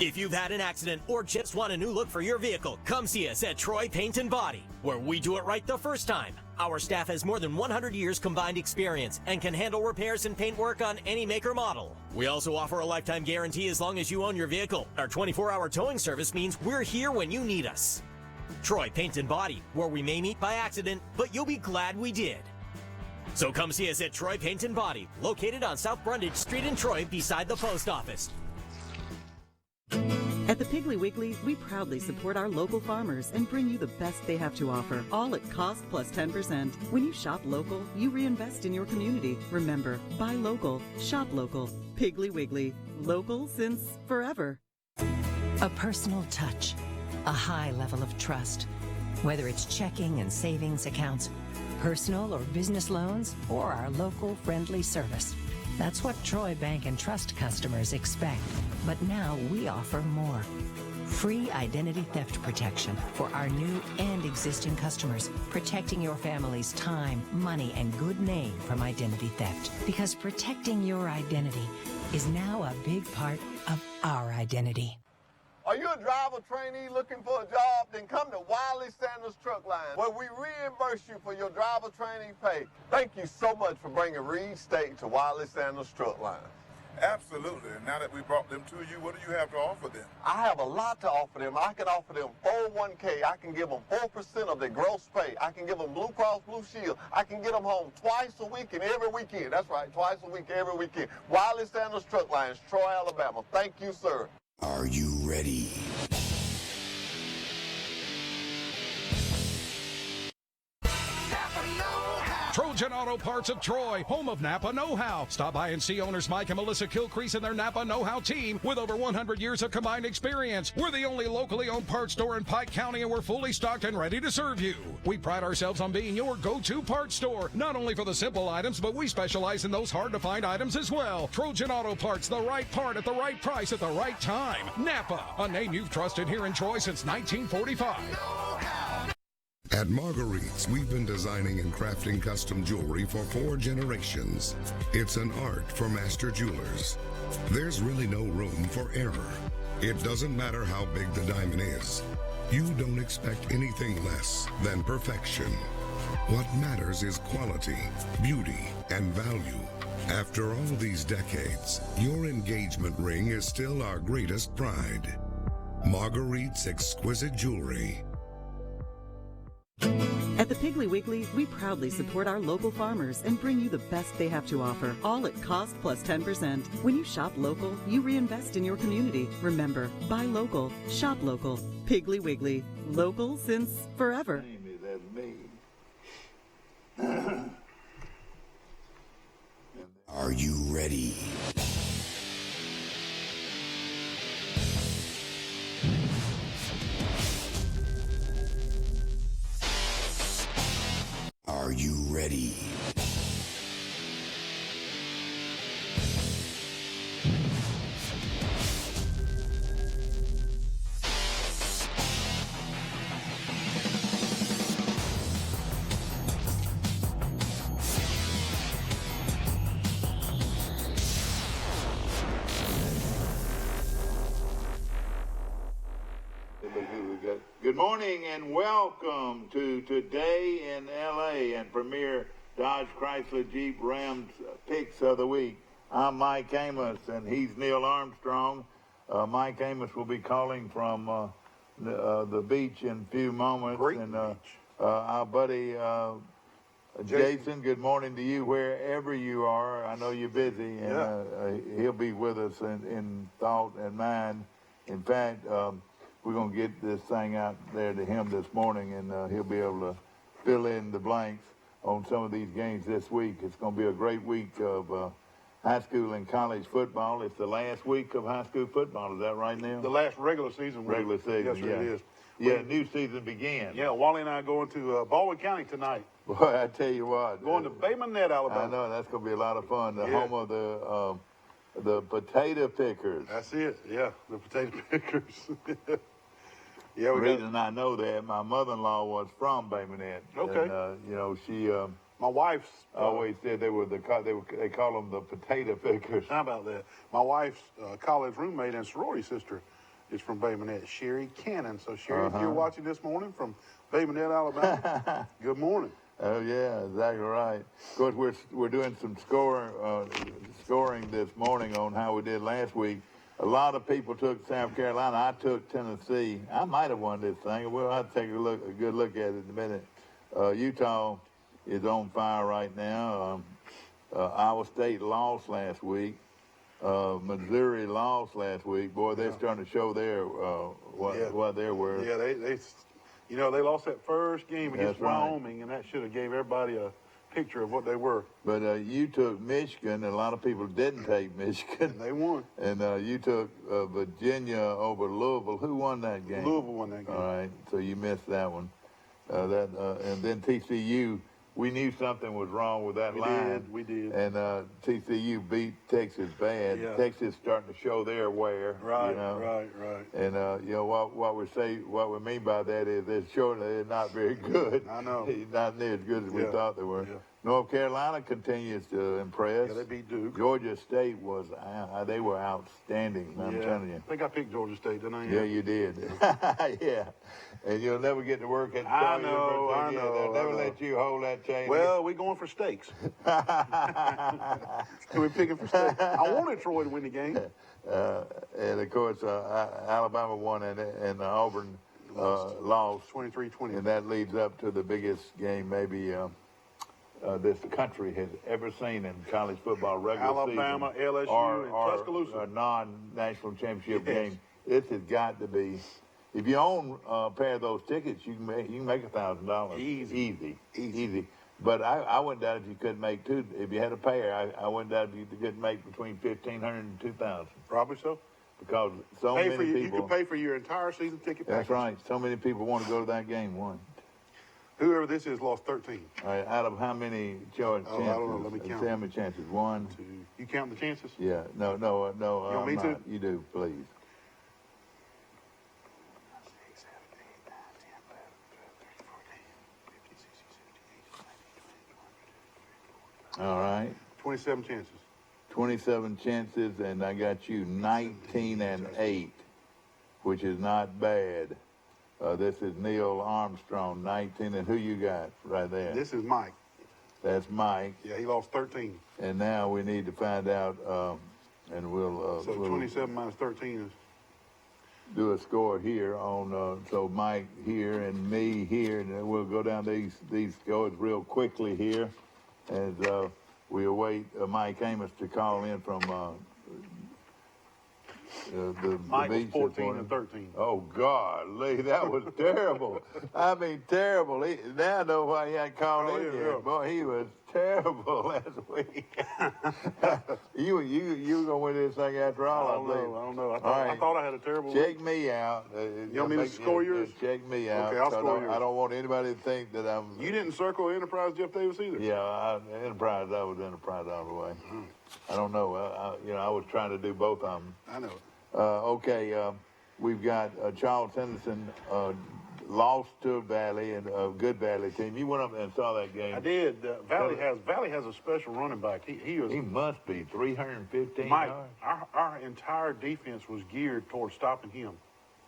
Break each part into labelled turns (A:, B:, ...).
A: If you've had an accident or just want a new look for your vehicle, come see us at Troy Paint and Body, where we do it right the first time. Our staff has more than 100 years combined experience and can handle repairs and paint work on any make or model. We also offer a lifetime guarantee as long as you own your vehicle. Our 24-hour towing service means we're here when you need us. Troy Paint and Body, where we may meet by accident, but you'll be glad we did. So come see us at Troy Paint and Body, located on South Brundage Street in Troy beside the post office.
B: At the Piggly Wiggly, we proudly support our local farmers and bring you the best they have to offer, all at cost plus 10%. When you shop local, you reinvest in your community. Remember, buy local, shop local. Piggly Wiggly, local since forever.
C: A personal touch, a high level of trust. Whether it's checking and savings accounts, personal or business loans, or our local friendly service. That's what Troy Bank and Trust customers expect. But now we offer more. Free identity theft protection for our new and existing customers, protecting your family's time, money, and good name from identity theft. Because protecting your identity is now a big part of our identity.
D: Are you a driver trainee looking for a job? Then come to Wiley Sanders Truck Line, where we reimburse you for your driver training pay. Thank you so much for bringing Reed State to Wiley Sanders Truck Line.
E: Absolutely. And now that we brought them to you, what do you have to offer them?
D: I have a lot to offer them. I can offer them 401k. I can give them 4% of their gross pay. I can give them Blue Cross Blue Shield. I can get them home twice a week and every weekend. That's right, twice a week, every weekend. Wiley Sanders Truck Lines, Troy, Alabama. Thank you, sir.
F: Are you ready?
G: Trojan Auto Parts of Troy, home of Napa Know-How. Stop by and see owners Mike and Melissa Kilcrease and their Napa Know-How team with over 100 years of combined experience. We're the only locally owned parts store in Pike County, and we're fully stocked and ready to serve you. We pride ourselves on being your go-to parts store, not only for the simple items, but we specialize in those hard-to-find items as well. Trojan Auto Parts, the right part at the right price at the right time. Napa, a name you've trusted here in Troy since 1945.
F: At Marguerite's, we've been designing and crafting custom jewelry for 4 generations. It's an art for master jewelers. There's really no room for error. It doesn't matter how big the diamond is. You don't expect anything less than perfection. What matters is quality, beauty, and value. After all these decades, your engagement ring is still our greatest pride. Marguerite's exquisite jewelry.
B: At the Piggly Wiggly, we proudly support our local farmers and bring you the best they have to offer, all at cost plus 10%. When you shop local, you reinvest in your community. Remember, buy local, shop local. Piggly Wiggly, local since forever.
F: Are you ready? Are you ready?
H: Good morning and welcome to Today in LA and Premier Dodge Chrysler Jeep Ram Picks of the Week. I'm Mike Amos and he's Neil Armstrong. Mike Amos will be calling from the beach in a few moments.
E: Great
H: and
E: beach.
H: Our buddy Jason, good morning to you wherever you are. I know you're busy, and he'll be with us in thought and mind. In fact, we're going to get this thing out there to him this morning, and he'll be able to fill in the blanks on some of these games this week. It's going to be a great week of high school and college football. It's the last week of high school football. Is that right, Neil?
E: The last regular season.
H: Regular season,
E: yes, sir,
H: yeah.
E: it is.
H: Yeah, new season began.
E: Yeah, Wally and I are going to Baldwin County tonight.
H: Boy, I tell you what.
E: Going to Bay Minette, Alabama.
H: I know, that's going to be a lot of fun. The home of the potato pickers.
E: That's it, yeah, the potato pickers. Yeah,
H: The reason I know that, my mother-in-law was from Bay Minette.
E: Okay.
H: And, you know, she
E: my wife's
H: always said they call them the potato pickers.
E: How about that? My wife's college roommate and sorority sister is from Bay Minette, Sherry Cannon. So, Sherry, if you're watching this morning from Bay Minette, Alabama, good morning.
H: Oh yeah, exactly right. Of course, we're doing some scoring this morning on how we did last week. A lot of people took South Carolina. I took Tennessee. I might have won this thing. We'll have to take a good look at it in a minute. Utah is on fire right now. Iowa State lost last week. Missouri lost last week. Boy, they're starting to show their what they're worth.
E: Yeah, they lost that first game against Wyoming, and that should have gave everybody a picture of what they were.
H: But you took Michigan, and a lot of people didn't take Michigan.
E: And they won.
H: And you took Virginia over Louisville. Who won that game?
E: Louisville won that game.
H: All right, so you missed that one. And then TCU. We knew something was wrong with that line.
E: We did.
H: And TCU beat Texas bad.
E: Yeah.
H: Texas starting to show their wear.
E: Right,
H: you know?
E: right.
H: And what we mean by that is they're showing they're not very good.
E: I know.
H: Not near as good as we thought they were.
E: Yeah.
H: North Carolina continues to impress.
E: Yeah, they beat Duke.
H: Georgia State they were outstanding. I'm telling you.
E: I think I picked Georgia State, didn't I?
H: Yeah, you did. Yeah. And you'll never get to work at
E: I know.
H: They'll never let you hold that chain.
E: Well, we're going for steaks. We're picking for steaks. I wanted Troy to win the game.
H: And, of course, Alabama won and Auburn lost.
E: 23-20.
H: And that leads up to the biggest game maybe this country has ever seen in college football regular
E: Alabama,
H: season.
E: LSU, and Tuscaloosa.
H: A non-national championship game. This has got to be. If you own a pair of those tickets, you can make $1,000 easy. But I wouldn't doubt if you couldn't make two. If you had a pair, I wouldn't doubt if you could make between $1,500 and $2,000.
E: Probably so.
H: Because many people.
E: You could pay for your entire season ticket package.
H: That's right. So many people want to go to that game. One.
E: Whoever this is lost 13.
H: All right. Out of how many chances?
E: I don't know. Let me count.
H: How many chances? 1,
E: 2. You count the chances?
H: Yeah. No.
E: You want me to?
H: You do, please.
E: 6, 7, 8, 9, 10, 11, 12, 13, 14, 15, 16, 17, 18, 19, 20, 21, 22, 23, 24, 25.
H: All right.
E: 27 chances.
H: 27 chances, and I got you 19-8, which is not bad. This is Neil Armstrong, 19, and who you got right there?
E: This is Mike.
H: That's Mike.
E: Yeah, he lost 13.
H: And now we need to find out, and we'll...
E: So 27 minus 13 is...
H: do a score here on, so Mike here and me here, and then we'll go down these scores real quickly here as we await Mike Amos to call in from the
E: Mike was
H: beach.
E: 14 and 13.
H: Oh, God, Lee, that was terrible. I mean, terrible. Now I know why he had called in here.
E: Yeah.
H: Boy, he was terrible last week. you were going to win this thing after all, I
E: don't know.
H: Right.
E: I thought I had a terrible
H: Check me out.
E: You want me to score yours?
H: Check me out.
E: Okay, I'll score yours.
H: I don't want anybody to think that I'm...
E: You didn't circle Enterprise Jeff Davis either?
H: Yeah, Enterprise all the way. I don't know. I was trying to do both of them.
E: I know.
H: Okay, we've got Charles Henderson lost to Valley, and a good Valley team. You went up and saw that game.
E: I did. Valley has a special running back. He
H: must be 315
E: Mike,
H: yards.
E: our entire defense was geared towards stopping him,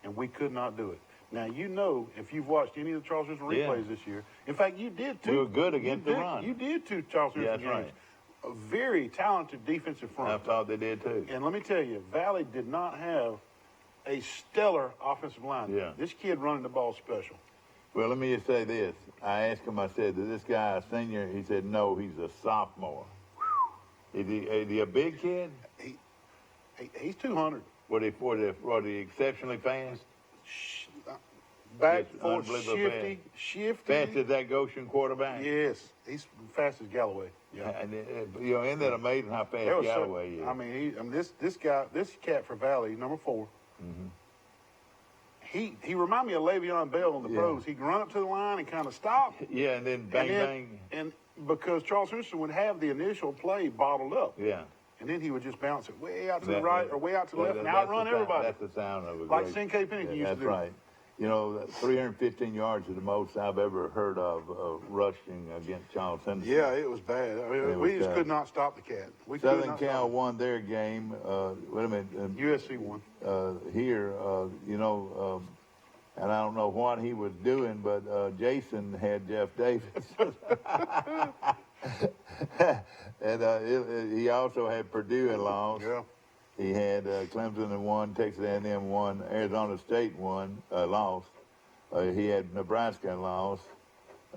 E: and we could not do it. Now, if you've watched any of the Charles Henderson replays this year, in fact, you did too.
H: We were good against the run.
E: You did too, Charles Henderson games.
H: Right.
E: A very talented defensive front.
H: I thought they did too.
E: And let me tell you, Valley did not have a stellar offensive line.
H: Yeah.
E: This kid running the ball special.
H: Well, let me just say this. I asked him, I said, is this guy a senior? He said, no, he's a sophomore. Is he a big kid?
E: He's 200.
H: Was he exceptionally fast?
E: Back,
H: Yes,
E: forth,
H: unbelievable
E: shifty.
H: Fast as that Goshen quarterback?
E: Yes, he's fast as Galloway. Yeah.
H: And, isn't that amazing how fast Galloway is?
E: I mean, this cat for Valley, number 4.
H: Mm-hmm.
E: He reminded me of Le'Veon Bell on the pros. He could run up to the line and kind of stop.
H: Yeah, and then bang.
E: And because Charles Henderson would have the initial play bottled up.
H: Yeah.
E: And then he would just bounce it way out to the right or way out to the left and outrun everybody.
H: That's the sound of it.
E: Like Cinque Pennington used to do.
H: That's right. You know, 315 yards is the most I've ever heard of rushing against Charles Henderson.
E: Yeah, it was bad. I mean, we just could not stop the cat. We
H: Southern Cal won their game. Wait a minute.
E: USC won.
H: Here, you know, and I don't know what he was doing, but Jason had Jeff Davis. And he also had Purdue and lost.
E: Yeah.
H: He had Clemson and won, Texas A&M won, Arizona State won, lost. He had Nebraska and lost,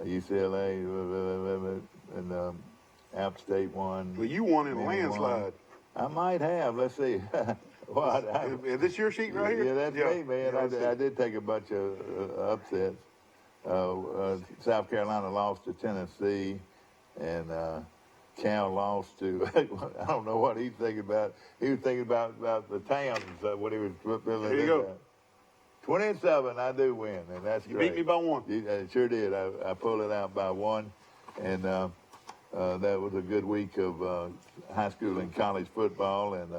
H: UCLA and App State won.
E: Well, you won in a landslide.
H: I might have. Let's see. What?
E: Is this your sheet right here?
H: Yeah, that's me, man.
E: Yeah,
H: I did take a bunch of upsets. South Carolina lost to Tennessee, and Cal lost to, I don't know what he's thinking about. He was thinking about the Towns when he was filling
E: Here you go.
H: 27, I do win, and that's
E: You
H: great.
E: beat me by one.
H: I sure did. I pulled it out by one, and that was a good week of high school and college football, and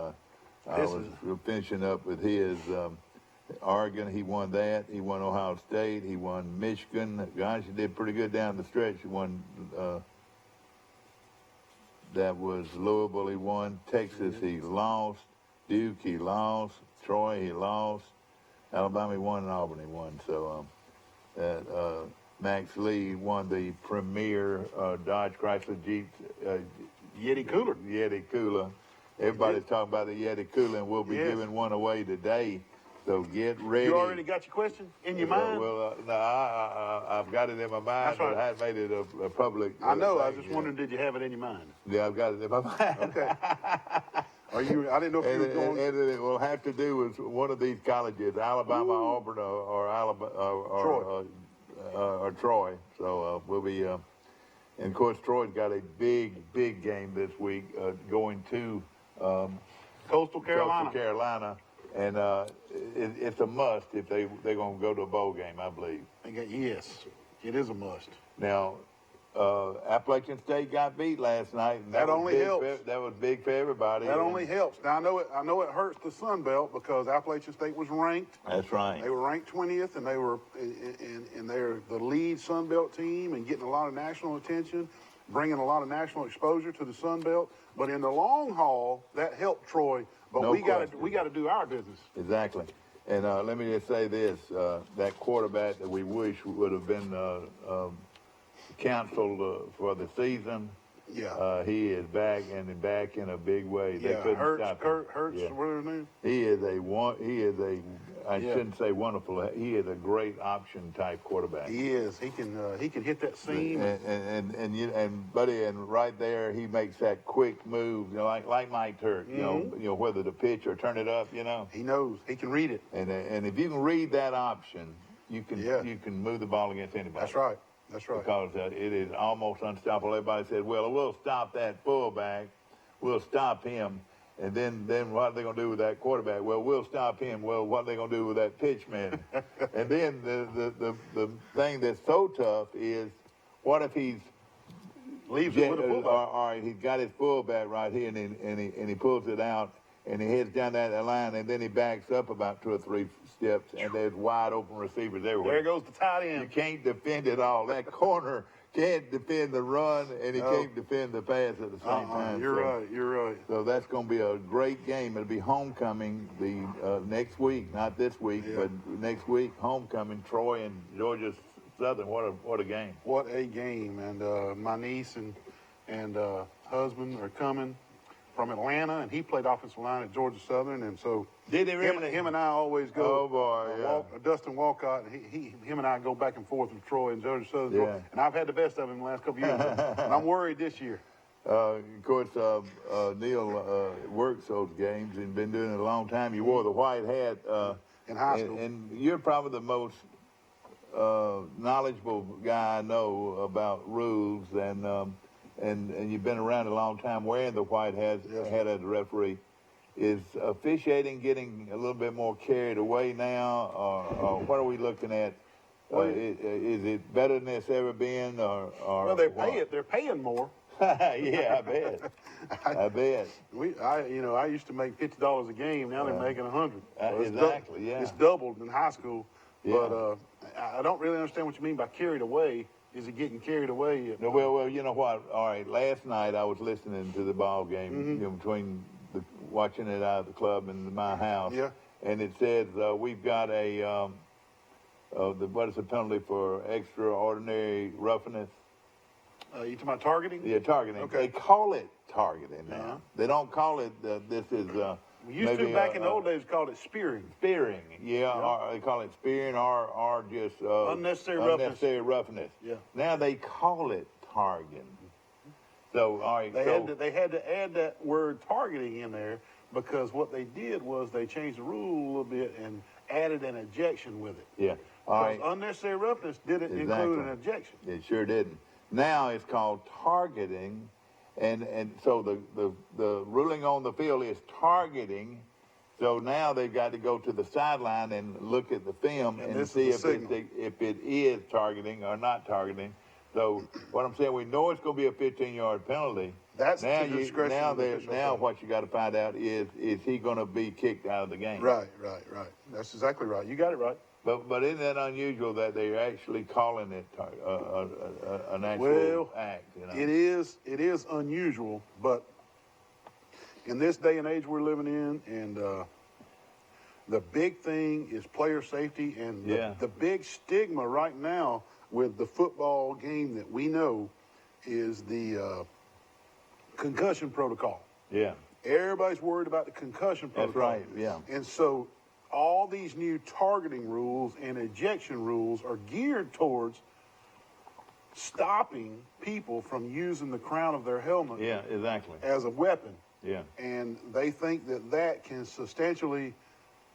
H: I was finishing up with his Oregon. He won that. He won Ohio State. He won Michigan. Gosh, he did pretty good down the stretch. He won... that was Louisville, he won. Texas, he lost. Duke, he lost. Troy, he lost. Alabama, he won, and Auburn, he won. So Max Lee won the premier Dodge Chrysler Jeep
E: Yeti cooler.
H: Yeti cooler. Everybody's talking about the Yeti cooler, and we'll be giving one away today. So get ready.
E: You already got your question in your mind?
H: Well, no, I've got it in my mind, but I hadn't made it a public.
E: I know. I was just wondering, did you have it in your mind?
H: Yeah, I've got it in my mind.
E: Okay. Are you? I didn't know if you were going.
H: And it will have to do with one of these colleges, Alabama, Auburn, or Alabama, or Troy. So we'll be. And of course, Troy's got a big game this week, going to
E: Coastal Carolina.
H: Coastal Carolina. And it's a must if they're going to go to a bowl game, I believe.
E: Yes, it is a must.
H: Now, Appalachian State got beat last night. And
E: that only helps.
H: That was big for everybody.
E: That only helps. Now I know it hurts the Sun Belt because Appalachian State was ranked.
H: That's right.
E: They were ranked 20th, and they were and they're the lead Sun Belt team and getting a lot of national attention, bringing a lot of national exposure to the Sun Belt. But in the long haul, that helped Troy. But we got to do our business.
H: Exactly. And let me just say this: that quarterback that we wish would have been canceled for the season. Yeah. He is back and back in a big way.
E: Yeah.
H: They couldn't
E: Hurts.
H: stop
E: Kurt
H: him.
E: Hurts.
H: Yeah.
E: What is his name?
H: He is a. I shouldn't say wonderful. He is a great option type quarterback.
E: He is. He can hit that seam.
H: And buddy, and right there he makes that quick move. You know, like Mike Turk.
E: Mm-hmm.
H: You know whether to pitch or turn it up. You know.
E: He knows. He can read it.
H: And if you can read that option, you can move the ball against anybody.
E: That's right. That's right.
H: Because it is almost unstoppable. Everybody said, well, we'll stop that fullback. We'll stop him. And then what are they going to do with that quarterback? Well, we'll stop him. Well, what are they going to do with that pitchman? And then the thing that's so tough is, what if he's
E: leaves it with a fullback?
H: All right, he's got his fullback right here, and he pulls it out, and he heads down that line, and then he backs up about 2 or 3 steps, and there's wide open receivers everywhere.
E: There goes the tight end.
H: You can't defend it all. That corner can't defend the run, and he can't defend the pass at the same time.
E: You're right.
H: So that's going to be a great game. It'll be homecoming the next week, not this week, but next week, homecoming, Troy and Georgia Southern. What a game.
E: What a game. And my niece and husband are coming from Atlanta, and he played offensive line at Georgia Southern, and so
H: did he really?
E: Him and I always go.
H: Oh boy,
E: Dustin Walcott, him and I go back and forth with Troy and Georgia Southern, and I've had the best of him the last couple of years, and I'm worried this year.
H: Of course, Neil works those games and been doing it a long time. You wore the white hat
E: in high school,
H: and you're probably the most knowledgeable guy I know about rules, and you've been around a long time wearing the white hat as a referee. Is officiating getting a little bit more carried away now, or what are we looking at? Is it better than it's ever been, or
E: well, they're paying more.
H: Yeah, I bet. I bet.
E: I used to make $50 a game. Now they're making $100. So
H: exactly.
E: It's doubled in high school. But I don't really understand what you mean by carried away. Is it getting carried away?
H: No, well, you know what? All right, last night I was listening to the ball game, between watching it out of the club and my house.
E: Yeah.
H: And it says we've got a what is the penalty for extraordinary roughness?
E: You talking about targeting?
H: Yeah, targeting.
E: Okay.
H: They call it targeting now. They don't call it. This is.
E: We used to back in the old days call it spearing.
H: Spearing, or they call it spearing, or just
E: unnecessary
H: roughness.
E: Yeah.
H: Now they call it targeting. So all right,
E: they had to add that word targeting in there because what they did was they changed the rule a little bit and added an ejection with it.
H: Yeah. All right.
E: Unnecessary roughness didn't include an ejection.
H: It sure didn't. Now it's called targeting. And so the ruling on the field is targeting. So now they've got to go to the sideline and look at the film and see if it is targeting or not targeting. So what I'm saying, we know it's going to be a 15-yard penalty.
E: That's
H: now
E: the discretion of the official.
H: Now what you got to find out is he going to be kicked out of the game?
E: Right. That's exactly right. You got it right.
H: But isn't that unusual that they're actually calling it an actual act? You know?
E: It is unusual, but in this day and age we're living in, and the big thing is player safety, and the big stigma right now with the football game that we know is the concussion protocol.
H: Yeah.
E: Everybody's worried about the concussion protocol.
H: That's right, yeah.
E: And so all these new targeting rules and ejection rules are geared towards stopping people from using the crown of their helmet as a weapon.
H: Yeah.
E: And they think that that can substantially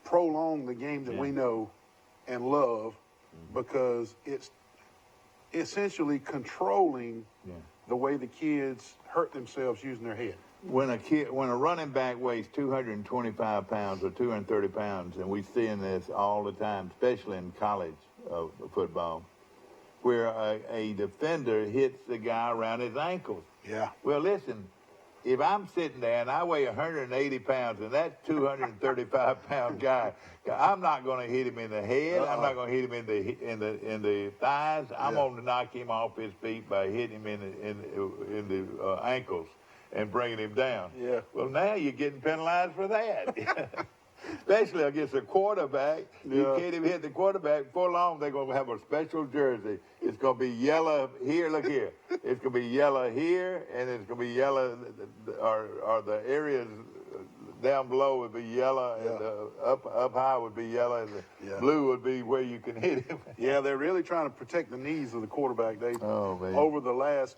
E: prolong the game that we know and love because it's essentially controlling the way the kids hurt themselves using their head.
H: When a running back weighs 225 pounds or 230 pounds, and we seeing this all the time, especially in college football, where a defender hits the guy around his ankles.
E: Yeah.
H: Well, listen, if I'm sitting there and I weigh 180 pounds and that 235-pound guy, I'm not going to hit him in the head. I'm not going to hit him in the thighs. I'm going to knock him off his feet by hitting him in the ankles and bringing him down.
E: Yeah.
H: Well, now you're getting penalized for that. Especially against a quarterback. You can't even hit the quarterback. Before long, they're going to have a special jersey. It's going to be yellow here. Look here. It's going to be yellow here, and it's going to be yellow, or the areas down below would be yellow, and up high would be yellow, and the blue would be where you can hit him.
E: Yeah, they're really trying to protect the knees of the quarterback. Over the last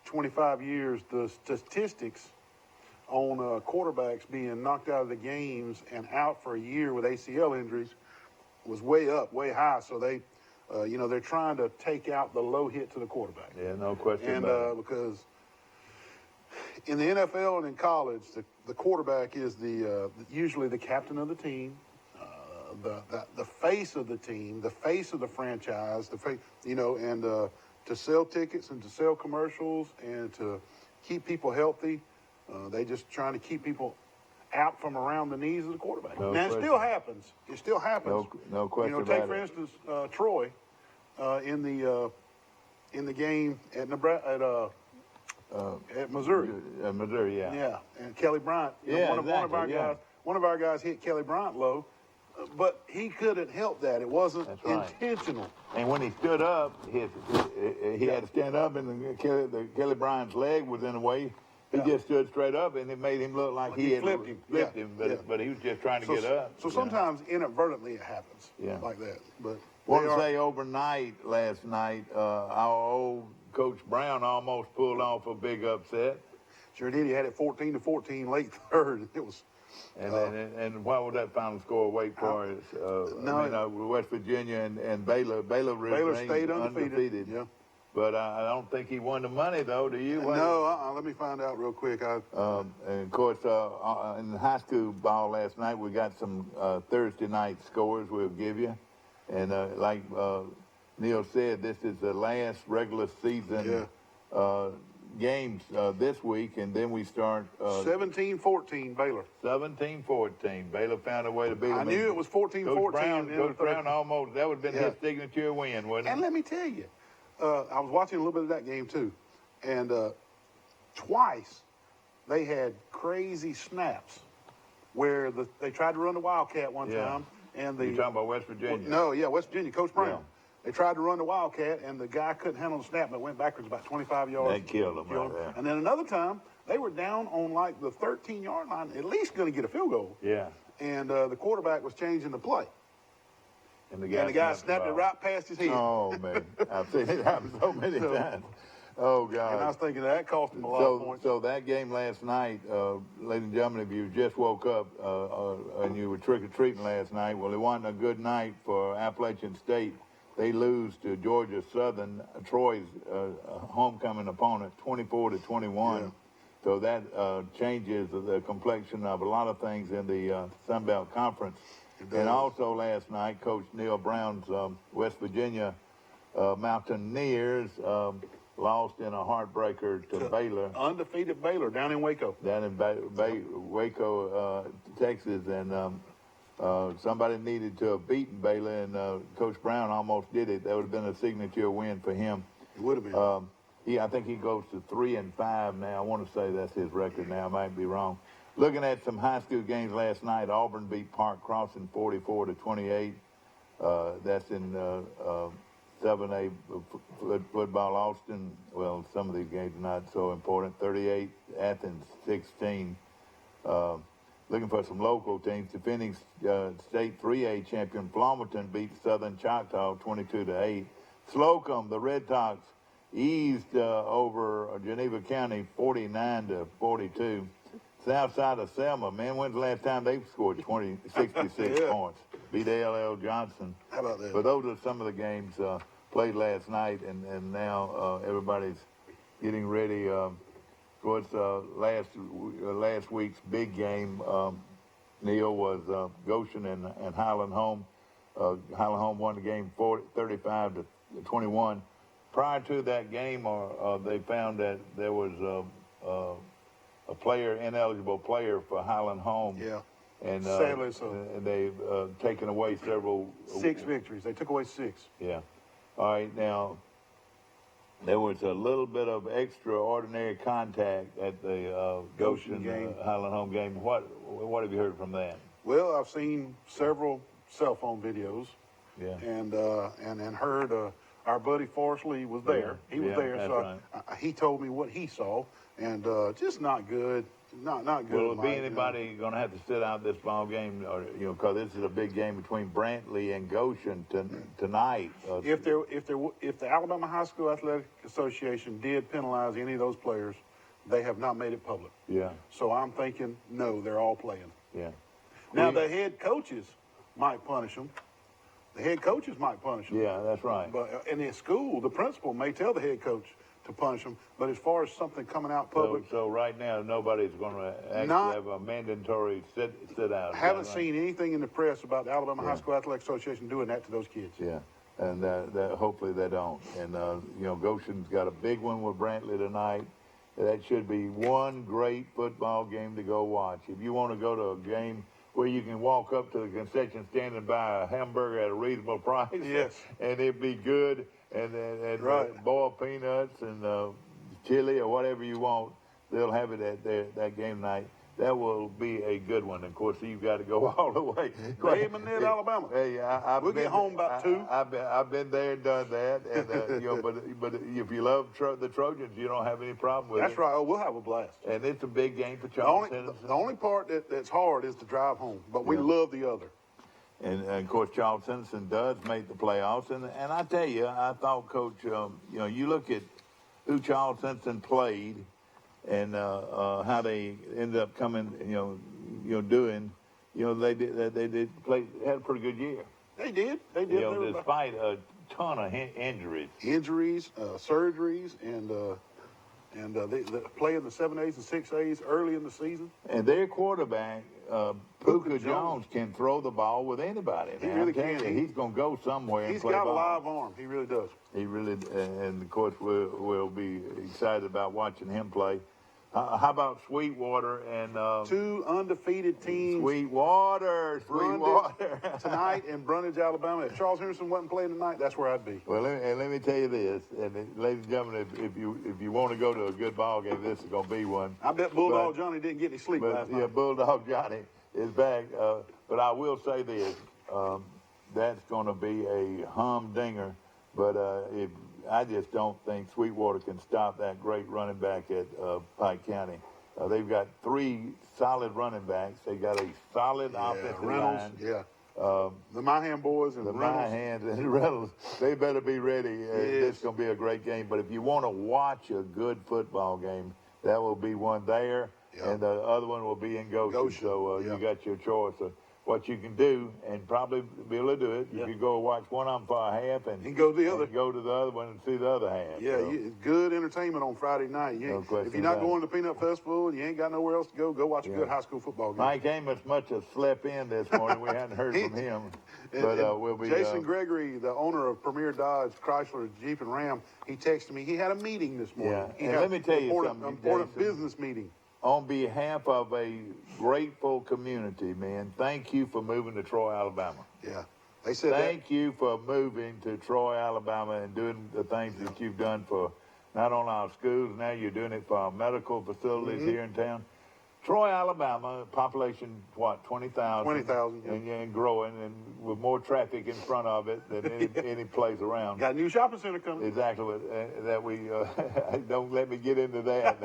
E: 25 years, the statistics on quarterbacks being knocked out of the games and out for a year with ACL injuries was way up, way high. So they, they're trying to take out the low hit to the quarterback.
H: Yeah, no question about it.
E: Because in the NFL and in college, the quarterback is usually the captain of the team, the face of the team, the face of the franchise, and to sell tickets and to sell commercials and to keep people healthy. They just trying to keep people out from around the knees of the quarterback. Now, it still happens. It still happens.
H: No question about it.
E: Take, for instance, Troy in the game at Nebraska, at Missouri.
H: Missouri, yeah.
E: Yeah, and Kelly Bryant. One of our guys hit Kelly Bryant low, but he couldn't help that. It wasn't intentional.
H: And when he stood up, he had to stand up, and Kelly Bryant's leg was in the way. He just stood straight up, and it made him look like he had flipped him. But he was just trying to get up.
E: So sometimes inadvertently it happens like that. But
H: want to say overnight last night, our old Coach Brown almost pulled off a big upset.
E: Sure did. He had it 14-14 late third. It was.
H: And what was that final score? Wake Forest, West Virginia and Baylor.
E: Baylor stayed undefeated. Yeah.
H: But I don't think he won the money, though. Do you?
E: No, let me find out real quick. And
H: of course, in high school ball last night, we got some Thursday night scores we'll give you. And like Neil said, this is the last regular season games this week, and then we start
E: 17-14 Baylor.
H: 17-14. Baylor found a way to beat them.
E: I knew it was 14-14.
H: Coach Brown almost, that would have been his signature win, wouldn't it?
E: And let me tell you, I was watching a little bit of that game too, and twice they had crazy snaps where they tried to run the Wildcat one time. And
H: You're talking about West Virginia?
E: No, West Virginia, Coach Brown.
H: Yeah.
E: They tried to run the Wildcat, and the guy couldn't handle the snap, but went backwards about 25 yards.
H: They killed him right there.
E: And then another time, they were down on like the 13-yard line, at least going to get a field goal.
H: Yeah.
E: And the quarterback was changing the play.
H: And the
E: guy snapped it right past his head.
H: Oh, man. I've seen it happen so many times. Oh, God.
E: And I was thinking that cost him a lot of points.
H: So that game last night, ladies and gentlemen, if you just woke up and you were trick-or-treating last night, well, it wasn't a good night for Appalachian State. They lose to Georgia Southern, Troy's homecoming opponent, 24-21. Yeah. So that changes the complexion of a lot of things in the Sun Belt Conference. And also last night, Coach Neil Brown's West Virginia Mountaineers lost in a heartbreaker to Baylor.
E: Undefeated Baylor down in Waco.
H: Down in Waco, Texas. And somebody needed to have beaten Baylor, and Coach Brown almost did it. That would have been a signature win for him.
E: It would have been.
H: I think he goes to 3-5 now. I want to say that's his record now. I might be wrong. Looking at some high school games last night, Auburn beat Park Crossing 44-28. That's in 7A football. Austin, well, some of these games are not so important. 38, Athens 16. Looking for some local teams. Defending state 3A champion Flomaton beat Southern Choctaw 22-8. Slocum, the Red Sox, eased over Geneva County 49-42. South side of Selma, man, when's the last time they scored 66 points? Beat A.L.L. Johnson.
E: How about that?
H: But those are some of the games played last night, and now everybody's getting ready. So it's last week's big game. Neil was Goshen and Highland Home. Highland Home won the game 35-21. Prior to that game, they found that there was a player, ineligible player for Highland Home.
E: Yeah.
H: And
E: sadly so.
H: And they've taken away several.
E: 6 victories. They took away 6.
H: Yeah. All right. Now, there was a little bit of extraordinary contact at the Goshen
E: game.
H: Highland Home game. What have you heard from that?
E: Well, I've seen several cell phone videos.
H: Yeah.
E: And heard our buddy Forsley was there. He was there, so right. He told me what he saw, and just not good. Not good.
H: Will there be anybody going to have to sit out this ball game, or because this is a big game between Brantley and Goshen tonight?
E: If the Alabama High School Athletic Association did penalize any of those players, they have not made it public.
H: Yeah.
E: So I'm thinking, no, they're all playing.
H: Yeah.
E: Now the head coaches might punish them. The head coaches might punish them.
H: Yeah, that's right.
E: But in the school, the principal may tell the head coach to punish them. But as far as something coming out public,
H: so right now nobody's going to actually have a mandatory sit out.
E: I haven't seen anything in the press about the Alabama High School Athletic Association doing that to those kids.
H: Yeah, and that hopefully they don't. And Goshen's got a big one with Brantley tonight. That should be one great football game to go watch. If you want to go to a game where you can walk up to the concession stand and buy a hamburger at a reasonable price,
E: yes,
H: and it'd be good, and
E: right.
H: Boiled peanuts and chili or whatever you want, they'll have it at that game night. That will be a good one. Of course, you've got to go all the way.
E: Even near Alabama.
H: Hey,
E: we'll get home about 2.
H: I've been there and done that, and but if you love the Trojans, you don't have any problem with it.
E: That's right. Oh, we'll have a blast.
H: And it's a big game for Charles.
E: The only part that's hard is to drive home, but we love the other.
H: And of course, Charles Henderson does make the playoffs, and I tell you, I thought, Coach, you look at who Charles Henderson played. And how they ended up coming, doing, they had a pretty good year.
E: They did.
H: Despite a ton of injuries,
E: surgeries, and they play in the 7As and 6As early in the season.
H: And their quarterback, Puka Jones can throw the ball with anybody.
E: He
H: man.
E: really
H: I'm telling
E: can.
H: you, he's going to go somewhere and
E: He's
H: play
E: got
H: ball.
E: a live arm. He really does.
H: He really, and of course, we'll be excited about watching him play. How about Sweetwater and
E: 2 undefeated teams.
H: Sweetwater
E: tonight in Brundage, Alabama. If Charles Henderson wasn't playing tonight, that's where I'd be.
H: Well, let me tell you this, and ladies and gentlemen, if you want to go to a good ball game, this is going to be one.
E: I bet Bulldog Johnny didn't get any sleep last night.
H: Yeah, Bulldog Johnny is back. But I will say this, that's going to be a humdinger. But I just don't think Sweetwater can stop that great running back at Pike County. They've got 3 solid running backs. They got a solid offensive
E: Reynolds,
H: line.
E: Yeah. The Myhan boys and
H: The
E: Reynolds.
H: Myhan and Reynolds, they better be ready. This is going to be a great game. But if you want to watch a good football game, that will be one there, and the other one will be in Goshen. So you got your choice of what you can do, and probably be able to do it. You can go watch one of them for a half, and
E: go to the other.
H: Go to the other one and see the other half.
E: Yeah,
H: so.
E: it's good entertainment on Friday night.
H: No question
E: if you're not
H: about
E: going to Peanut Festival and you ain't got nowhere else to go watch a good high school football game.
H: Mike Amos must have slept in this morning. We hadn't heard from him. But we'll be.
E: Jason Gregory, the owner of Premier Dodge, Chrysler, Jeep, and Ram, he texted me. He had a meeting this morning.
H: Yeah, and let me tell you something,
E: important
H: Jason.
E: business meeting.
H: On behalf of a grateful community, man, thank you for moving to Troy, Alabama.
E: Yeah, they said
H: Thank you for moving to Troy, Alabama, and doing the things that you've done for not only our schools, now you're doing it for our medical facilities here in town. Troy, Alabama, population, what, 20,000?
E: 20,000, yeah.
H: And growing, and with more traffic in front of it than any place around.
E: Got a new shopping center coming.
H: Exactly. That we, don't let me get into that.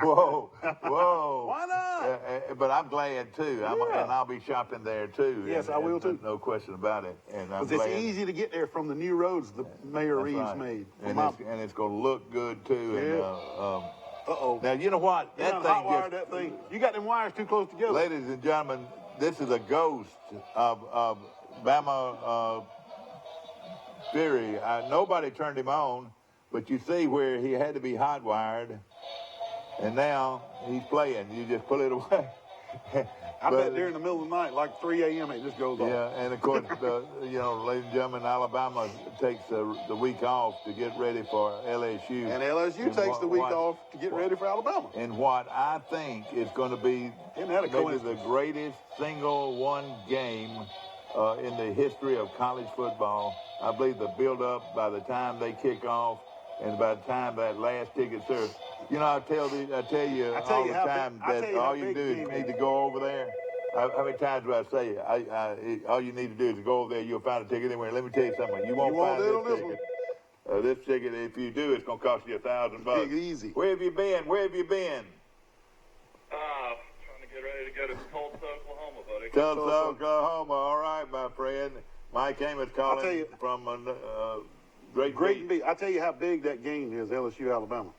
H: Whoa.
E: Why not?
H: But I'm glad, too. And I'll be shopping there, too.
E: Yes, I will, too.
H: No question about it. And I'm
E: Because
H: glad.
E: it's easy to get there from the new roads the Mayor
H: That's
E: Reeves
H: right.
E: made.
H: And it's going to look good, too.
E: Yeah.
H: And,
E: Uh-oh.
H: now, you know what?
E: You done hot wired that thing. You got them wires too close together.
H: Ladies and gentlemen, this is a ghost of Bama Fury. Nobody turned him on, but you see where he had to be hot wired, and now he's playing. You just pull it away.
E: I bet during the middle of the night, like 3 a.m., it just goes off.
H: Yeah, and of course, ladies and gentlemen, Alabama takes the week off to get ready for LSU.
E: And LSU takes the week off to get ready for Alabama.
H: And what I think is going to be maybe the greatest single one game in the history of college football. I believe the build-up by the time they kick off and by the time that last ticket serves. You know, I tell you all the time that all you do is need to go over there. How many times do I say all you need to do is go over there, you'll find a ticket anywhere. Let me tell you something. You won't find this ticket. This ticket, if you do, it's going to cost you $1,000.
E: Easy.
H: Where have you been?
I: Trying to get ready to go to Tulsa, Oklahoma, buddy.
H: Tulsa, Oklahoma. All right, my friend. Mike Amos calling from Great
E: Beach. I'll tell you how big that game is, LSU, Alabama.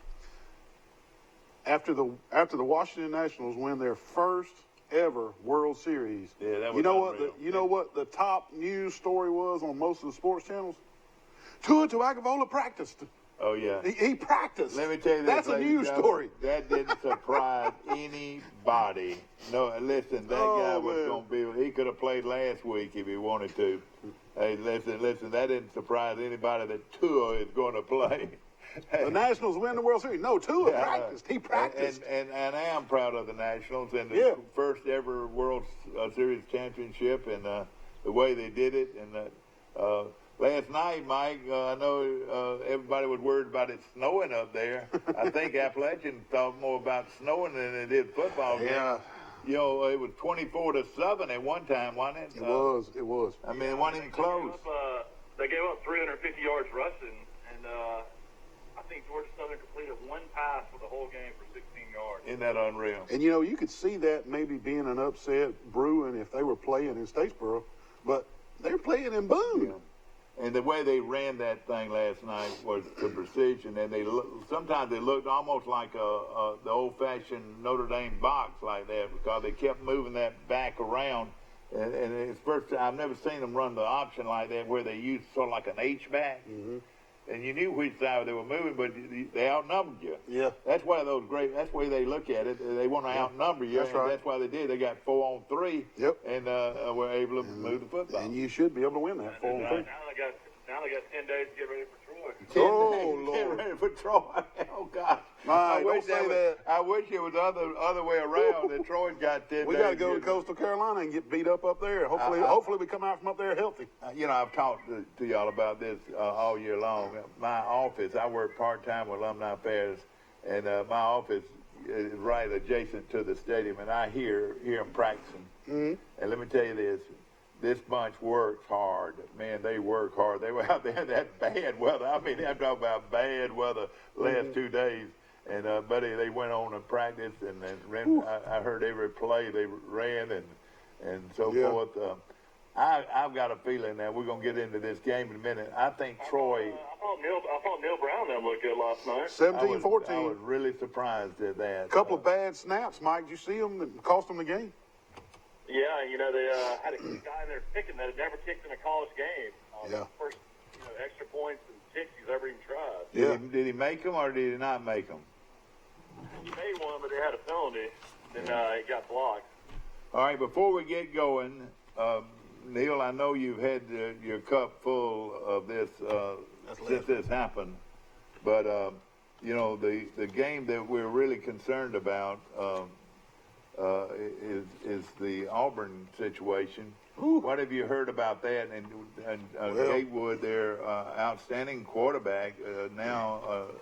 E: After the Washington Nationals win their first ever World Series,
H: that was
E: you know
H: unreal.
E: what? You know what the top news story was on most of the sports channels? Tua Tagovailoa practiced.
H: Oh yeah,
E: he practiced.
H: Let me tell you this.
E: That's a news story.
H: That didn't surprise anybody. No, listen, that guy was going to be. He could have played last week if he wanted to. Hey, listen. That didn't surprise anybody that Tua is going to play.
E: The Nationals win the World Series. No, Tua practiced. He practiced.
H: And I am proud of the Nationals and the first ever World Series championship and the way they did it. And last night, Mike, I know everybody was worried about it snowing up there. I think Appalachian thought more about snowing than they did football.
E: Yeah.
H: You know, it was 24-7 at one time, wasn't it?
E: It was.
H: I mean, it wasn't even close.
I: They gave up 350 yards rushing, and I think Georgia Southern completed one pass for the whole game for 16 yards.
H: Isn't that unreal?
E: And, you could see that maybe being an upset brewing if they were playing in Statesboro, but they're playing in Boone.
H: Yeah. And the way they ran that thing last night was to precision, and sometimes they looked almost like the old-fashioned Notre Dame box like that because they kept moving that back around. And it's first I've never seen them run the option like that where they use sort of like an H-back.
E: Mm-hmm.
H: and you knew which side they were moving, but they outnumbered you.
E: Yeah.
H: That's why that's the way they look at it. They want to outnumber you.
E: That's right.
H: That's why they did. They got 4-on-3.
E: Yep.
H: And were able to move the football.
E: And you should be able to win that 4-on-3.
I: Now they got 10 days to get ready for Troy.
E: Oh, Lord.
H: Get ready for Troy. Oh, God.
E: Mike, don't say that.
H: I wish it was other way around, that Troy's got 10 days.
E: We got to go to Coastal Carolina and get beat up there. Hopefully we come out from up there healthy.
H: I've talked to y'all about this all year long. My office, I work part-time with Alumni Affairs, and my office is right adjacent to the stadium, and I hear them practicing. Mm-hmm. And let me tell you this bunch works hard. Man, they work hard. They were out there in that bad weather. I mean, I'm talking about bad weather last 2 days. And, buddy, they went on and practiced, and I heard every play they ran and so forth. I've got a feeling that we're going to get into this game in a minute. I think Troy...
I: I thought Neil Brown them looked good last night.
E: 17-14.
H: I was really surprised at that.
E: A couple of bad snaps, Mike. Did you see them that cost them the game?
I: Yeah, they had a guy in there kicking that had never kicked in a college game. First, extra points and kicks he's ever even tried.
H: Did he make them or did he not make them?
I: He made one, but they had a penalty. Then he got blocked.
H: All right, before we get going, Neil, I know you've had your cup full of this since this happened. But, the game that we're really concerned about is the Auburn situation. Ooh. What have you heard about that? And Gatewood, their outstanding quarterback, now